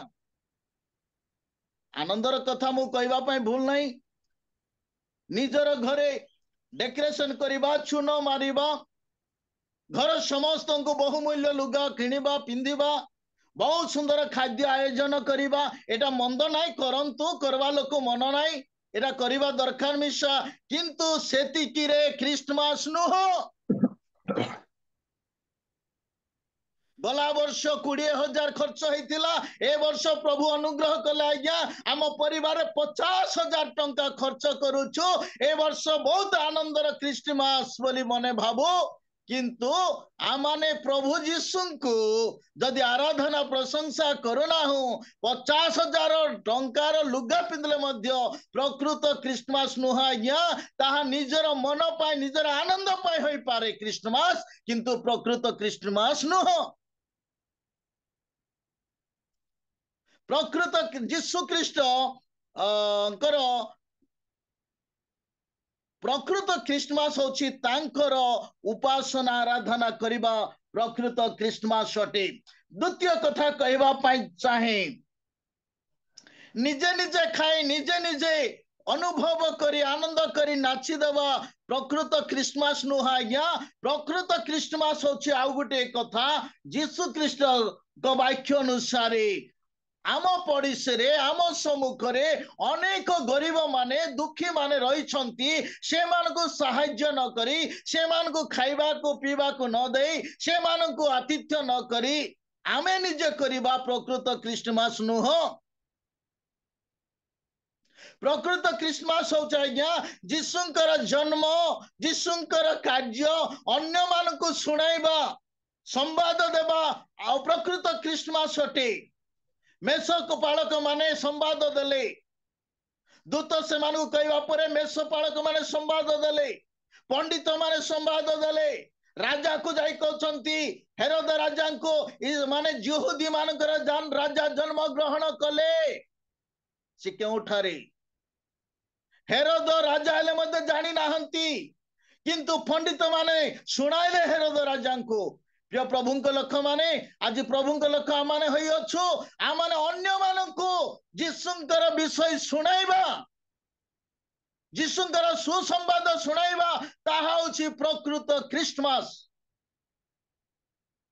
आनंदर कथा मु कहबा पई भूल नहीं निजर घरे डेकोरेशन करिबा चून मारिबा घर समस्त को बहुमूल्य लुगा किनिबा पिंदिबा बहुत सुंदर खाद्य आयोजन करिबा एटा मंद नाई करंतु करवा लोक मन नाई एटा करिबा दरकार मिशा किंतु सेतिकी रे क्रिसमस नुह गला वर्ष 20,000 खर्च होइतिला ए वर्ष प्रभु अनुग्रह कले आज्ञा आम परिवार 50,000 टंका खर्च करूछु ए वर्ष बहुत आनंदर क्रिसमस बोली मने भाबो किंतु आमाने प्रभु जीशु को जदि आराधना प्रशंसा करूना हूँ 50,000 टंकार लुगा पिंधले मध्य प्रकृत क्रिसमस नुह आज्ञा ताहा निजर मन पाए निजर आनंद पाए होई पारे क्रिसमस किंतु प्रकृत क्रिसमस नुह प्रकृत जीशु ख्रीष्ट प्रकृत क्रिसमस होची तांकर उपासना आराधना करिबा प्रकृत क्रिसमस अटे द्वितीय कथा कहबा पाई चाहे निजे निजे खाई निजे निजे अनुभव करी आनंद करी नाची देवा प्रकृत क्रिसमस नुह आज्ञा प्रकृत क्रिसमस होची आउ गोटे कथा जीशु ख्रीष्ट को वाक्य अनुसार आम पड़िशे आम सम्मुखरे अनेक गरीब माने दुखी माने रहिछंती से मानको सहाय्य न करी से मानको खाइबा को पीबा को न देई से मानको आतिथ्य न करी आमे निजे करिबा प्रकृत क्रिसमस नुह प्रकृत क्रिसमस होचा आज्ञा जीशुंकर जन्म जीशुंकर कार्य अन्य मानको सुनाइबा संवाद देबा आ प्रकृत क्रिसमस अटे मेषक पालक माने संवाद देले दूत से मानु कहवा परे मेष पालक माने संवाद देले पंडित माने संवाद देले राजा को जाई कहचंती हेरोद राजा को माने यहूदी मानकर जान राजा जन्म ग्रहण कले से केउठारे हेरोद राजा हेले मते जानि नाहंती किंतु पंडित माने सुनाइले हेरोद राजा को प्रिय प्रभुंक लक्ष्य माने आज प्रभुंक लक्ष्य आमाने होई अछु आमाने अन्य मानकु जीशुंकर विषय सुनाइबा ଯୀଶୁଙ୍କର ସୁସମ୍ବାଦ ଶୁଣାଇବା ତାହା ହେଉଛି ପ୍ରକୃତ ଖ୍ରୀଷ୍ଟମାସ।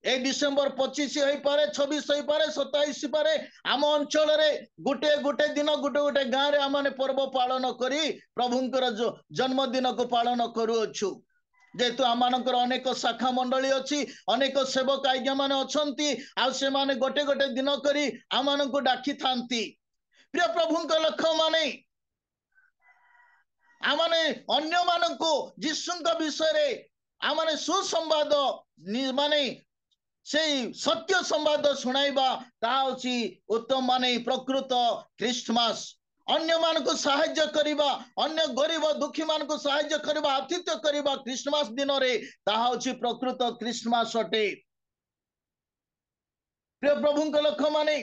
ए डिसेम्बर 25 हो पारे 26 हो पारे 27 पारे आम अंचल गोटे गोटे दिन गोटे गोटे गाँव रे आम पर्व पालन करी प्रभुंकर जन्मदिन को पालन करूछु। जेहेतु आम अनेक शाखा मंडली अच्छी अनेक सेवक आज्ञा मान अच्छी आ से माने गोटे गोटे दिन करी आम को डाकी थांती। प्रिय प्रभुंक लक्ष्य माने आमने अन्य मानक जीशुंक विषय आमने सुसंवाद माने से सत्य संवाद शुणाइबा ताउची उत्तम माने प्रकृत ख्रीष्टमास। अन्य मान को सहाय्य करिबा अन्य गरीब दुखी मान को सहाय्य करिबा आतिथ्य करिबा ख्रीष्टमास दिन रे ताहा होची प्रकृत ख्रीष्टमास अटे। प्रिय प्रभुंक लक्ष्य माने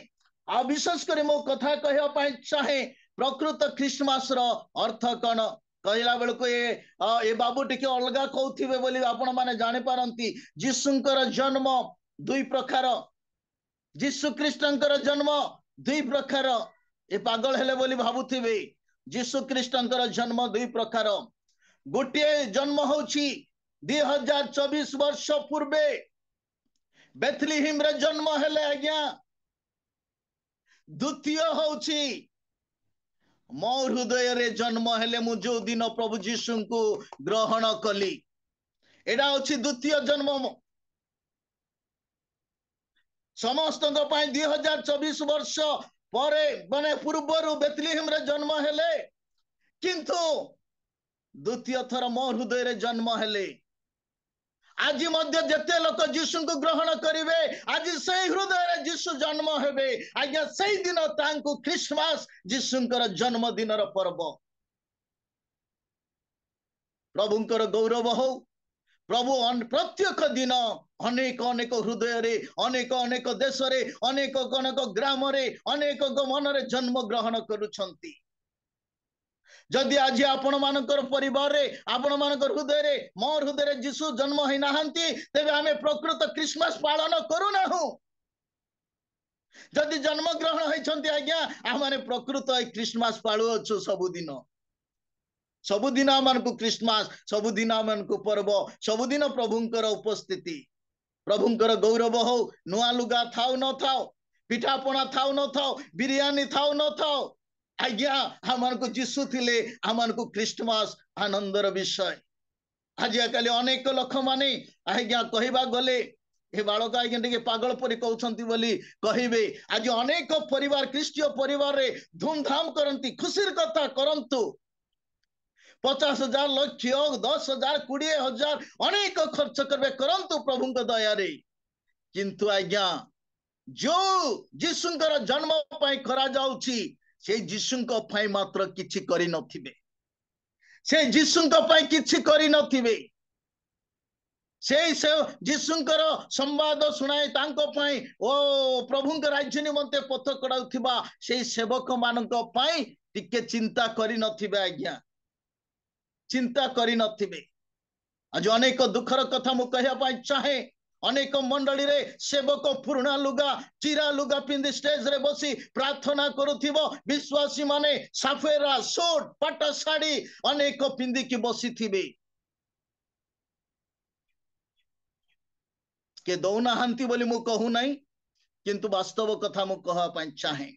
आ विशेष करी मो कथा कहया पई चाहे प्रकृत ख्रीष्टमास रो अर्थ कौन कहला बेल को ये बाबू टिके अलगा कहउथिबे बोली आपण माने जानि पारंती। जीशुंकर जन्म दुई प्रकार जीशु ख्रीष्टंकर जन्म दुई प्रकार ए पागल हेले बोली भाबुथिबे। जीशु ख्रीष्टंकर जन्म दुई प्रकार गोटे जन्म होछि 2024 वर्ष पूर्वे बेथलीहिम रे जन्म हेले आज्ञा। द्वितीय होछि मो हृदय रे जन्म हेले मु जो दिन प्रभु जीशु को ग्रहण कली एडा होछि द्वितीय जन्म। समस्त 2024 वर्ष परे माने पूर्वर बेथलीहिम रे जन्म हेले किंतु द्वितीय थर मो हृदय रे जन्म हेले। आज मध्य जते लोक जीशु को ग्रहण करिवे आज सही हृदय रे जीशु जन्म हेबे आज्ञा सही दिन तांको ख्रीष्टमास जीशुंकर जन्म दिन रो पर्व। प्रभुंकर गौरव हो प्रभु प्रत्येक दिन अनेक अनेक हृदय रे अनेक अनेक देश रे अनेक अनेक ग्राम रे अनेक मन रे जन्म ग्रहण करुछंती। जदि आज आपण मानकर परिवार रे आपण मानकर हृदय रे मो हृदय रे जीशु जन्म होई नाहंती तेबे आमे प्रकृत ख्रीष्टमास पालन करू नाहु। जदि जन्म ग्रहण होइछंती आज्ञा आमाने प्रकृत ख्रीष्टमास पाळु अछु सबुदिन। सबुदिन आमन को ख्रीष्टमास सबुदिन आमन को पर्व सबुदिन प्रभुंकर उपस्थिति प्रभुंकर गौरव हो। नुआ लुगा थाउ न थाउ पिठापना थाउ न थाउ बिरयानी थाउ न थाउ आज्ञा आमन को जीशु थिले आमन को ख्रीष्टमास आनंदर विषय। आज काली अनेक लोक माने आज्ञा कहबा गले ए बालक आज्ञा टिके पागल परि कहउछंती बोली कहिबे। आज अनेक परिवार ख्रीष्टीय परिवार रे धूमधाम करंती खुशीर कथा करंतु 50,000 लक्ष 10,000 20,000 अनेक खर्च करबे करंतु प्रभुंक दया रे किंतु आज्ञा जो जीशुंकर जन्म पई करा जाउची से जीशुंक पई मात्र किछि करि नथिबे से जीशुंक पई किछि करि नथिबे से जीशुंकर संवाद सुनाए तांको पई ओ प्रभुंक राज्य निमंते पथ कडाउथिबा से सेवक मानक पई टिके चिंता करि नथिबे आज्ञा चिंता करी नथिबे। आज अनेक दुखर कथा मु कहया पाई चाहे अनेक मंडली रे सेवक पुराना लुगा चिरा लुगा पिंदी स्टेज रे बसी प्रार्थना करुथिबो विश्वासी माने साफेरा सूट पट्टा साड़ी अनेक पिंदी की बसी थिबे के दौना हांती बोली मु कहू नहीं किंतु वास्तव कथा मु कहवा पाई चाहे।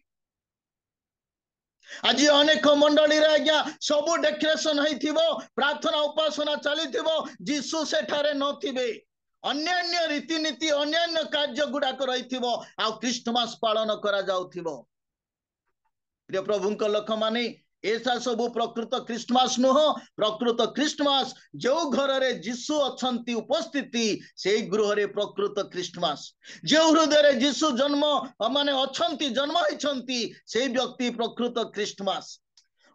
आज अनेक मंडली रे आज्ञा सब डेकोरेशन होइथिबो प्रार्थना उपासना चलीथिबो जीशु सेठारे नथिबे अन्य रीतिनीति अन्य कार्य गुडाक रहिथिबो आ ख्रीष्टमास पालन करा जाउथिबो। प्रिय प्रभुंक लोक माने ऐसा सब प्रकृत ख्रीष्टमास नुह प्रकृत ख्रीष्टमास जो घर रे जीशु अछंती उपस्थिति से गृह रे प्रकृत ख्रीष्टमास जो हृदय रे जीशु जन्म माने अछंती जन्म होइछंती से व्यक्ति प्रकृत ख्रीष्टमास।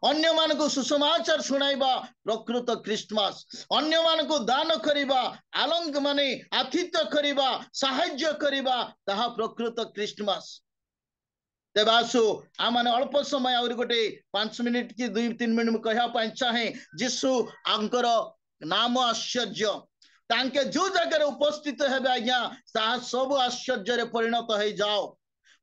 अन्य मान को सुसमाचार सुनाइबा प्रकृत ख्रीष्टमास अन्य मान को दान करिबा आलंग माने आतिथ्य करिबा सहाय्य करिबा ताहा प्रकृत ख्रीष्टमास। तेबे आसु आमाने अल्प समय और गोटे 5 मिनिट की 2-3 मिनिट में कहया पाई चाहे जीशु आंकर नाम आश्चर्य तांके जो जगह उपस्थित हेबे आज्ञा ता सब आश्चर्य रे परिणत हो जाओ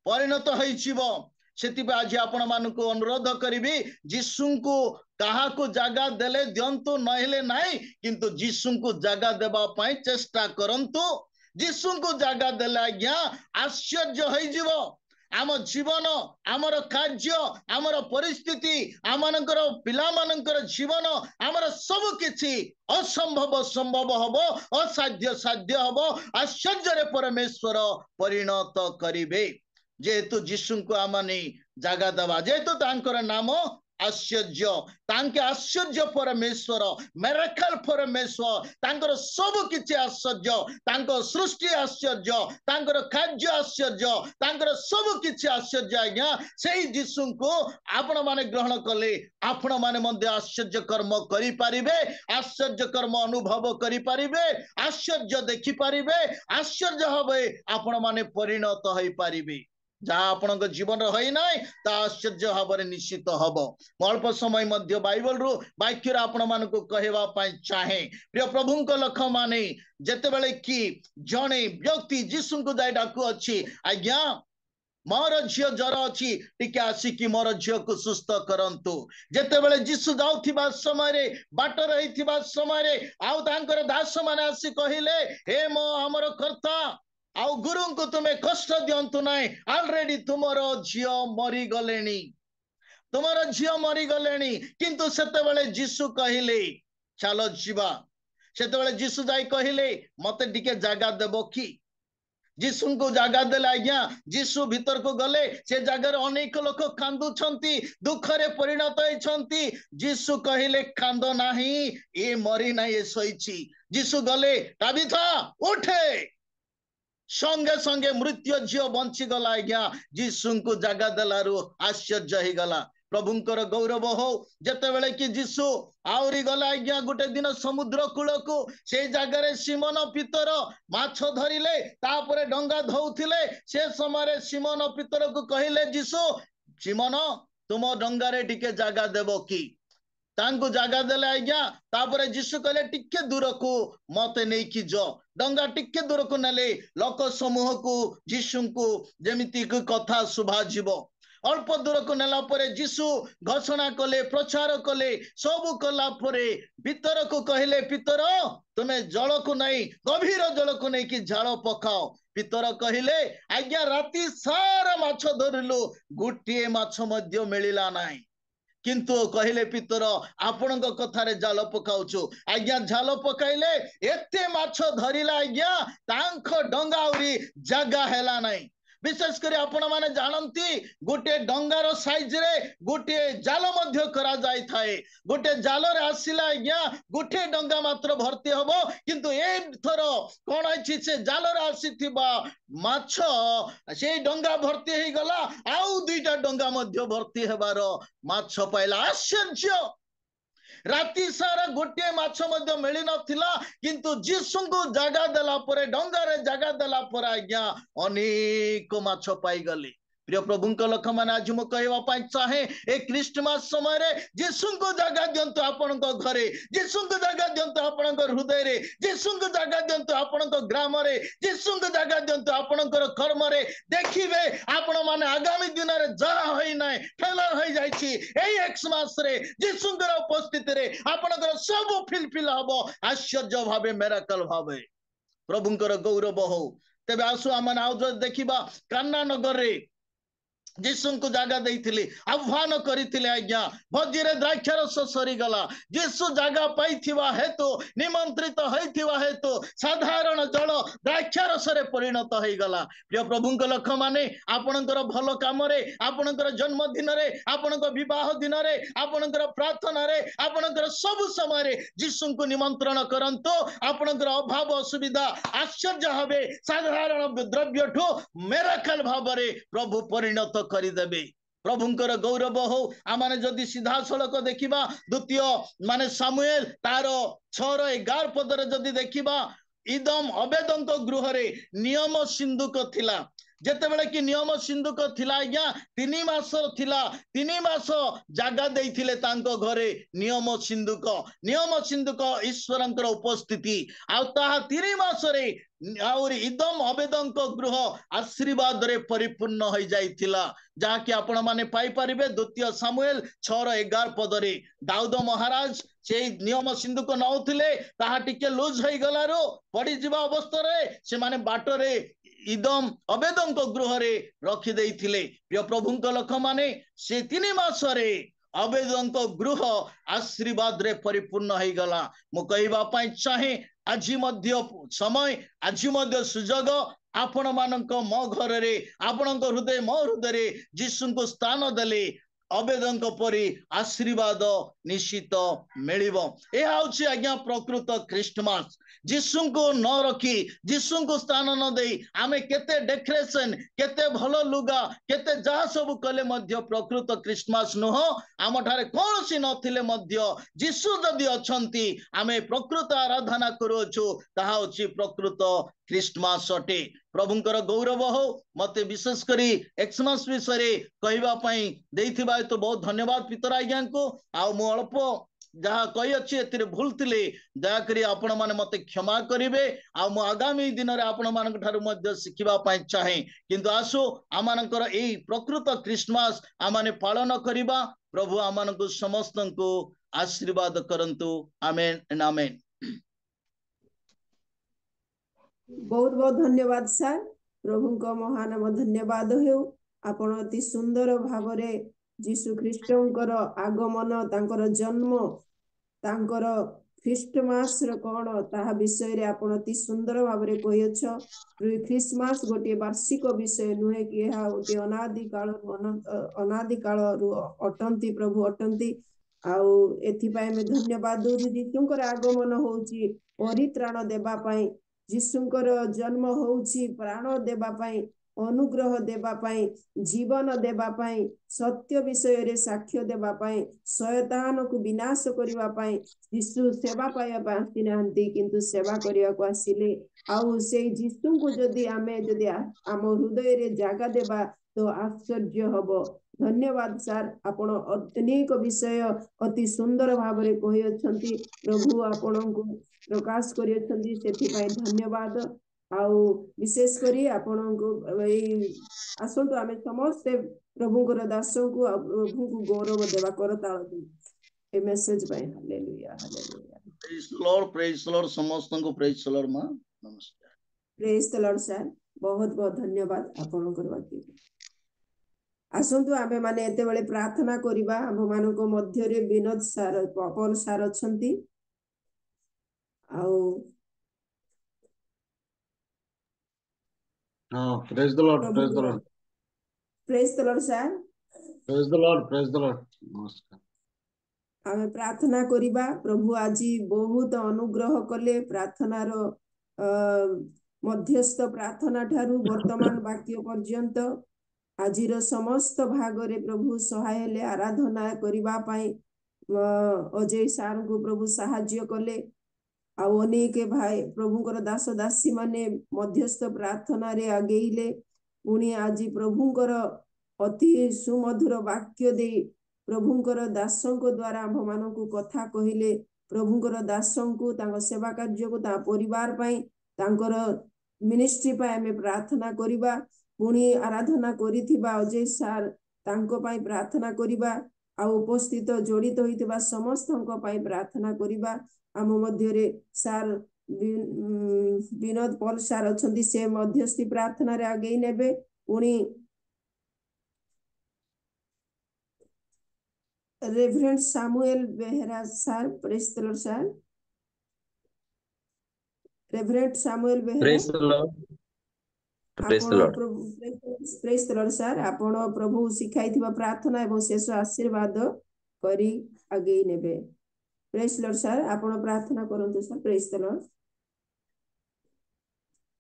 परिणत होइछिबो से आज आपण मानक अनुरोध करी जीशु को कहा को जगह देले दिंतु नहेले नहीं किंतु जीशु को जगह देबा पई चेष्टा करंतु जीशु को जगह देले आज्ञा आश्चर्य होई जीवो आम जीवन आमर कार्य आमर परिस्थिति आमनकर पिला मानकर जीवन आमर सब किछि असंभव संभव हबो असाध्य साध्य हबो आश्चर्य परमेश्वर परिणत करिवे जेहेतु जीशु को आमने जगह देवा जेहेतु तांकर नाम आश्चर्य तांके आश्चर्य परमेश्वर मिरेकल परमेश्वर तांकर सब किछि आश्चर्य तांको सृष्टि आश्चर्य तांकर कार्य आश्चर्य तांकर सब किछि आश्चर्य आज्ञा सेही जीशु को आपण माने ग्रहण कले आपण माने मध्य आश्चर्य कर्म करि पारिबे आश्चर्य कर्म अनुभव करि पारिबे आश्चर्य देखि पारिबे आश्चर्य हबे आपण माने परिणत होई पारिबे जहाँ आपण जीवन रही ना आश्चर्य भाव निश्चित हम अल्प समय मध्य बाइबल रु वाक्य आपण मानक कहवा चाहे प्रिय प्रभु लख माने जेतेबेले कि जड़े व्यक्ति जीशु को जाए डाकू अच्छी आज्ञा मोर झील जर अच्छी टिके आसिकी मोर झील को सुस्थ करंतु जेतेबेले जीशु जाउथिबा समय बाट रही समय आउ तांकर दास माने आसी कहिले हे मो हमर कर्ता आउ गुरु को तुम्हें कष्ट दिंतु ना ऑलरेडी तुमर झील मरी गले तुमर झील मरी गले किंतु सेतेबेले जीशु कहले चलो जीवा सेतेबेले जीशु जाई कहले मते टिके जगह देबो कि जीशु को जगह देले आज्ञा जीशु भीतर को गले से जगह अनेक लोक कांदुछंती दुखरे परिणत होइछंती जीशु कहले कांद नाही ए मरी ना ए सोईछि जीशु गले ताबिथा उठे संगे संगे मृत्यु झील बंची गला आज्ञा जीशु को जगह देलारु आश्चर्य ही गला प्रभुंकर गौरव हो जेतेबेले कि जीशु आउरी गला आज्ञा गोटे दिन समुद्र कूल को से जगह सिमन पितर माछ धरिले तापरे डंगा धौथिले से समय सिमन पितर को कहले जीशु सिमन तुम डंगारे टिके जगह देबो कि तांको जगह देले आज्ञा तापरे जीशु कहले टिके दूर को मते नहीं कि जो डंगा टिके दूर को नेले लोक समूह को जीशु को जेमिति कथा शुभा जीव अल्प दूर को नेला परे जीशु घोषणा कले प्रचार कले सब कला परे भीतर को कहले पितर तुम्हें जल को नहीं गभीर जल को नहीं कि झाड़ पकाओ पितर कहले आज्ञा राति सारा माछ धरिलु गोटे माछ मध्य मिलिला नाही किंतु कहले पितर आपण कथार जाल पकाउछु आज्ञा जाल पकाइले एते माछ धरिला आज्ञा तांख डंगा आउरी जगह हेला नाही विशेष कर आपण माने जानती गोटे डंगार साइज रे गोटे जाल मध्य करा जाय थाए गोटे जाल रे आसिला आज्ञा गोटे डंगा मात्र भर्ती हबो किंतु ए थर कोन अछि से जाल रे आसीथिबा माछ से डंगा भर्ती हे गला आउ दुईटा डंगा मध्य भर्ती हेबार माछ पाइला आश्चर्य राति सारा गोटे माछ मध्य मिली नथिला किंतु जीशु को जगह देला परे डंगारे जगह देला परे आज्ञा अनेक माछ पाई गले प्रिय प्रभु लख मान आज मु कहवा चाहे ए क्रिसमस समय रे जीशु को जगह दिंतु आपण घरे जीशु को जगह दिंतु आपण हृदय रे जीशु को जगह दिंतु आपण ग्राम रे जीशु को जगह दिंतु आपण कर्म रे देखिबे आपण माने आगामी दिन रे जरा होई नाय फेलर होई जाईछि एई एक्समास रे जीशु के उपस्थिति रे आपण सब फिलफिल हबो आश्चर्य भावे मिरेकल भावे प्रभुंकर गौरव हो तेबे आसु आमन आउ देखिबा कान्ना नगर रे जीशु को जगह देथिले आह्वान करिथिले आज्ञा भोजी रे द्राक्षरस सरीगला जीशु जगह पाइथिबा हेतु निमंत्रित होइथिबा हेतु साधारण जल द्राक्षरस रे परिणत होई गला प्रिय प्रभुंक लख माने आपणकर भल काम रे आपणकर जन्मदिन रे आपणकर विवाह दिन रे आपणकर प्रार्थना रे आपणकर सब समय रे जीशु को निमंत्रण करंतो आपणकर अभाव असुविधा आश्चर्य हबे साधारण द्रव्य ठो मिरेकल भाव रे प्रभु परिणत करिदेबे प्रभुंकर गौरव हो आमाने जदि सीधा सड़क देखिबा द्वितीय माने सामुएल तार 6:11 पदरे जदि देखिबा इदम अबेदंक गृह रे नियम सिंधुक थिला जेतेबेले कि नियम सिंधुक थिला आज्ञा 3 मास थिला 3 मास जागा देइथिले तांको घरे नियम सिंधुक ईश्वरंकर उपस्थिति आ ताहा 3 मास रे आउरी इदम अबेदंक गृह आशीर्वाद रे परिपूर्ण हो जाइथिला जहाँकि आपण माने पाई परिबे द्वितीय सामुएल 6:11 पदरे दाऊद महाराज से नियम सिंधुक नौथिले ताहा टिके लूज हो गलारो पड़ी जिबा अवस्था रे से माने बाटरे इदम अबेदंक गृह रे रखि देइथिले प्रिय प्रभुंक लोक माने से 3 मास रे अबेदंक गृह आशीर्वाद रे परिपूर्ण हो गला मु कहबा पई चाहे आज मध्य समय आज मध्य सुजोग आपण मानक मो घर रे आपणक हृदय मो हृदय रे जीशु को स्थान देले अबेदंक परी आशीर्वाद निश्चित मिलिबो ए आउछि आज्ञा प्रकृत क्रिसमस जीशु को न रखी जीशु को स्थान न दे आमे केते डेकोरेशन केते भलो लुगा केते जहा सब कले मध्य प्रकृत क्रिसमस नुह आम ठारे कोनसी नथिले मध्य जीशु जदि अछंती आमे प्रकृत आराधना करूछु ताहा होछि प्रकृत क्रिसमस अटे प्रभुंकर गौरव हो मते विशेष करी एक्समस विषय कहबा पई देइथिबा तो बहुत धन्यवाद पितर आज्ञा को आ मु अल्प जहाँ कही अच्छी एतिर भूल थिले दयाकरी आपण माने मते क्षमा करिवे आ मु आगामी दिन रे आपण मानक ठारू मध्य सिखिबा पई चाहे किंतु आसो आमानकर एई प्रकृत क्रिसमस आमाने पालन करिबा प्रभु आमानक समस्त को आशीर्वाद करंतु आमेन एंड आमेन बहुत बहुत धन्यवाद सर प्रभु को महानाम धन्यवाद हो आपण अति सुंदर भावरे जीशु ख्रीष्टंकर आगमन तांकर जन्म तांकर ख्रीष्टमास रो कोन ताहा विषय रे आपण अति सुंदर भावरे कहियछ ख्रीष्टमास गोटे वार्षिक विषय नुहे कि एहा गोटे अनादि काल रु अटंती प्रभु अटंती आउ एथि पाए में धन्यवाद दउ जीशुंकर आगमन होउची परित्राण देबा पई जीशुंकर जन्म होउची प्राण देबा पई अनुग्रह देबा पई जीवन देबा पई सत्य विषय रे साक्ष्य देबा पई शयतान को विनाश करिवा पई जीशु सेवा पाया पासी नांती किंतु सेवा करिया को आसिले आउ से जीशु को जदी आम हृदय रे जागा देबा तो आश्चर्य हबो धन्यवाद सर आपण अनेक विषय अति सुंदर भाव रे कहि अछंती प्रभु आपण को प्रकाश करि अछंती सेथि पई धन्यवाद आउ विशेष करी आपण को आसंतु आमे समस्त प्रभु को दास को प्रभु को गौरव देवा करताल a message by hallelujah hallelujah praise lord समस्त को प्रेज लॉर्ड मां नमस्कार प्रेज द लॉर्ड सर बहुत बहुत धन्यवाद आपण करबा के आसंतु आमे माने एते बेले प्रार्थना करिबा हम मानो को मध्य रे विनोद सर पॉल सर अछंती आउ praise the Lord, praise the Lord. Praise the Lord, sir. Praise the Lord, praise the Lord. नमस्कार. आमे प्रार्थना करिबा प्रभु आजी बहुत अनुग्रह कले प्रार्थना रो मध्यस्थ प्रार्थना ठारू वर्तमान वाक्य पर्यंत आजिर समस्त भाग रे प्रभु सहाय ले आराधना करिबा पई अजय सार को प्रभु सहाय्य कले आउ अनेक भाई प्रभुंकर दास दासी माने मध्यस्थ प्रार्थना रे आगेइले पुणी आज प्रभुंकर अति सुमधुर वाक्य दे प्रभुंकर दासों को द्वारा हम मानन को कथा कहिले प्रभुंकर दासों को तांको सेवा कार्य को ता परिवार पई तांकर मिनिस्ट्री पई हमें प्रार्थना करिबा पुणी आराधना करिथिबा अजय सार तांको पई प्रार्थना करिबा आ उपस्थित जड़ित होइतिबा समस्तंको पई प्रार्थना करिबा आम मध्य रे सार विनोद पॉल सार अछंती से मध्यस्थी प्रार्थना रे आगे नेबे पुणी reverend Samuel Behera sir praise the lord sir reverend Samuel Behera praise the lord praise the lord praise the lord sir आपण प्रभु सिखाइथिबा प्रार्थना एवं शेष आशीर्वाद करी आगे नेबे प्रेज लॉर्ड सर आपण प्रार्थना करंतु सर प्रेज द लॉर्ड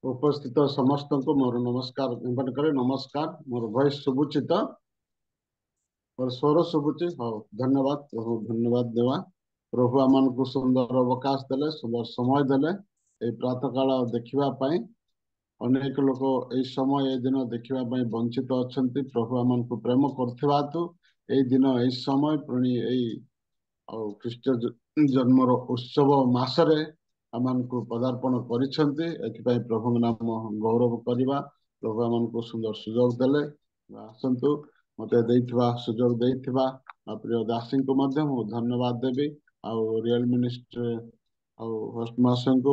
उपस्थित समस्त को मोर नमस्कार निबन करे नमस्कार मोर वॉइस सुबुचित और स्वर सुबुचि हो धन्यवाद प्रभु धन्यवाद देवा प्रभु आमन को सुंदर अवकाश देले सुंदर समय देले ए प्रातः काल देखिबा पई ଅନେକ ଲୋକ ଏଇ ସମୟ ଏଇ ଦିନ ଦେଖିବା ପାଇଁ ବଞ୍ଚିତ ଅଛନ୍ତି। ପ୍ରଭୁ ଆମକୁ ପ୍ରେମ କରୁଥିବା ହେତୁ ଏଇ ଦିନ ଏଇ ସମୟ ପୁଣି ଏଇ ଆଉ ଖ୍ରୀଷ୍ଟ ଜନ୍ମର ଉତ୍ସବ ମାସରେ ଆମମାନଙ୍କୁ ପଦାର୍ପଣ କରିଛନ୍ତି। ଏଥିପାଇଁ ପ୍ରଭୁଙ୍କ ନାମ ଗୌରବ କରିବା। ପ୍ରଭୁ ଆମକୁ ସୁନ୍ଦର ସୁଯୋଗ ଦେଲେ। ଆସନ୍ତୁ, ମତେ ଦେଇଥିବା ସୁଯୋଗ ଦେଇଥିବା ପ୍ରିୟ ଦାସୀଙ୍କୁ ମଧ୍ୟ ମୁଁ ଧନ୍ୟବାଦ ଦେବି। ଆଉ ରିଅଲ ମିନିଷ୍ଟ୍ରି ଆଉ ହୋଷ୍ଟ ମାଷ୍ଟରଙ୍କୁ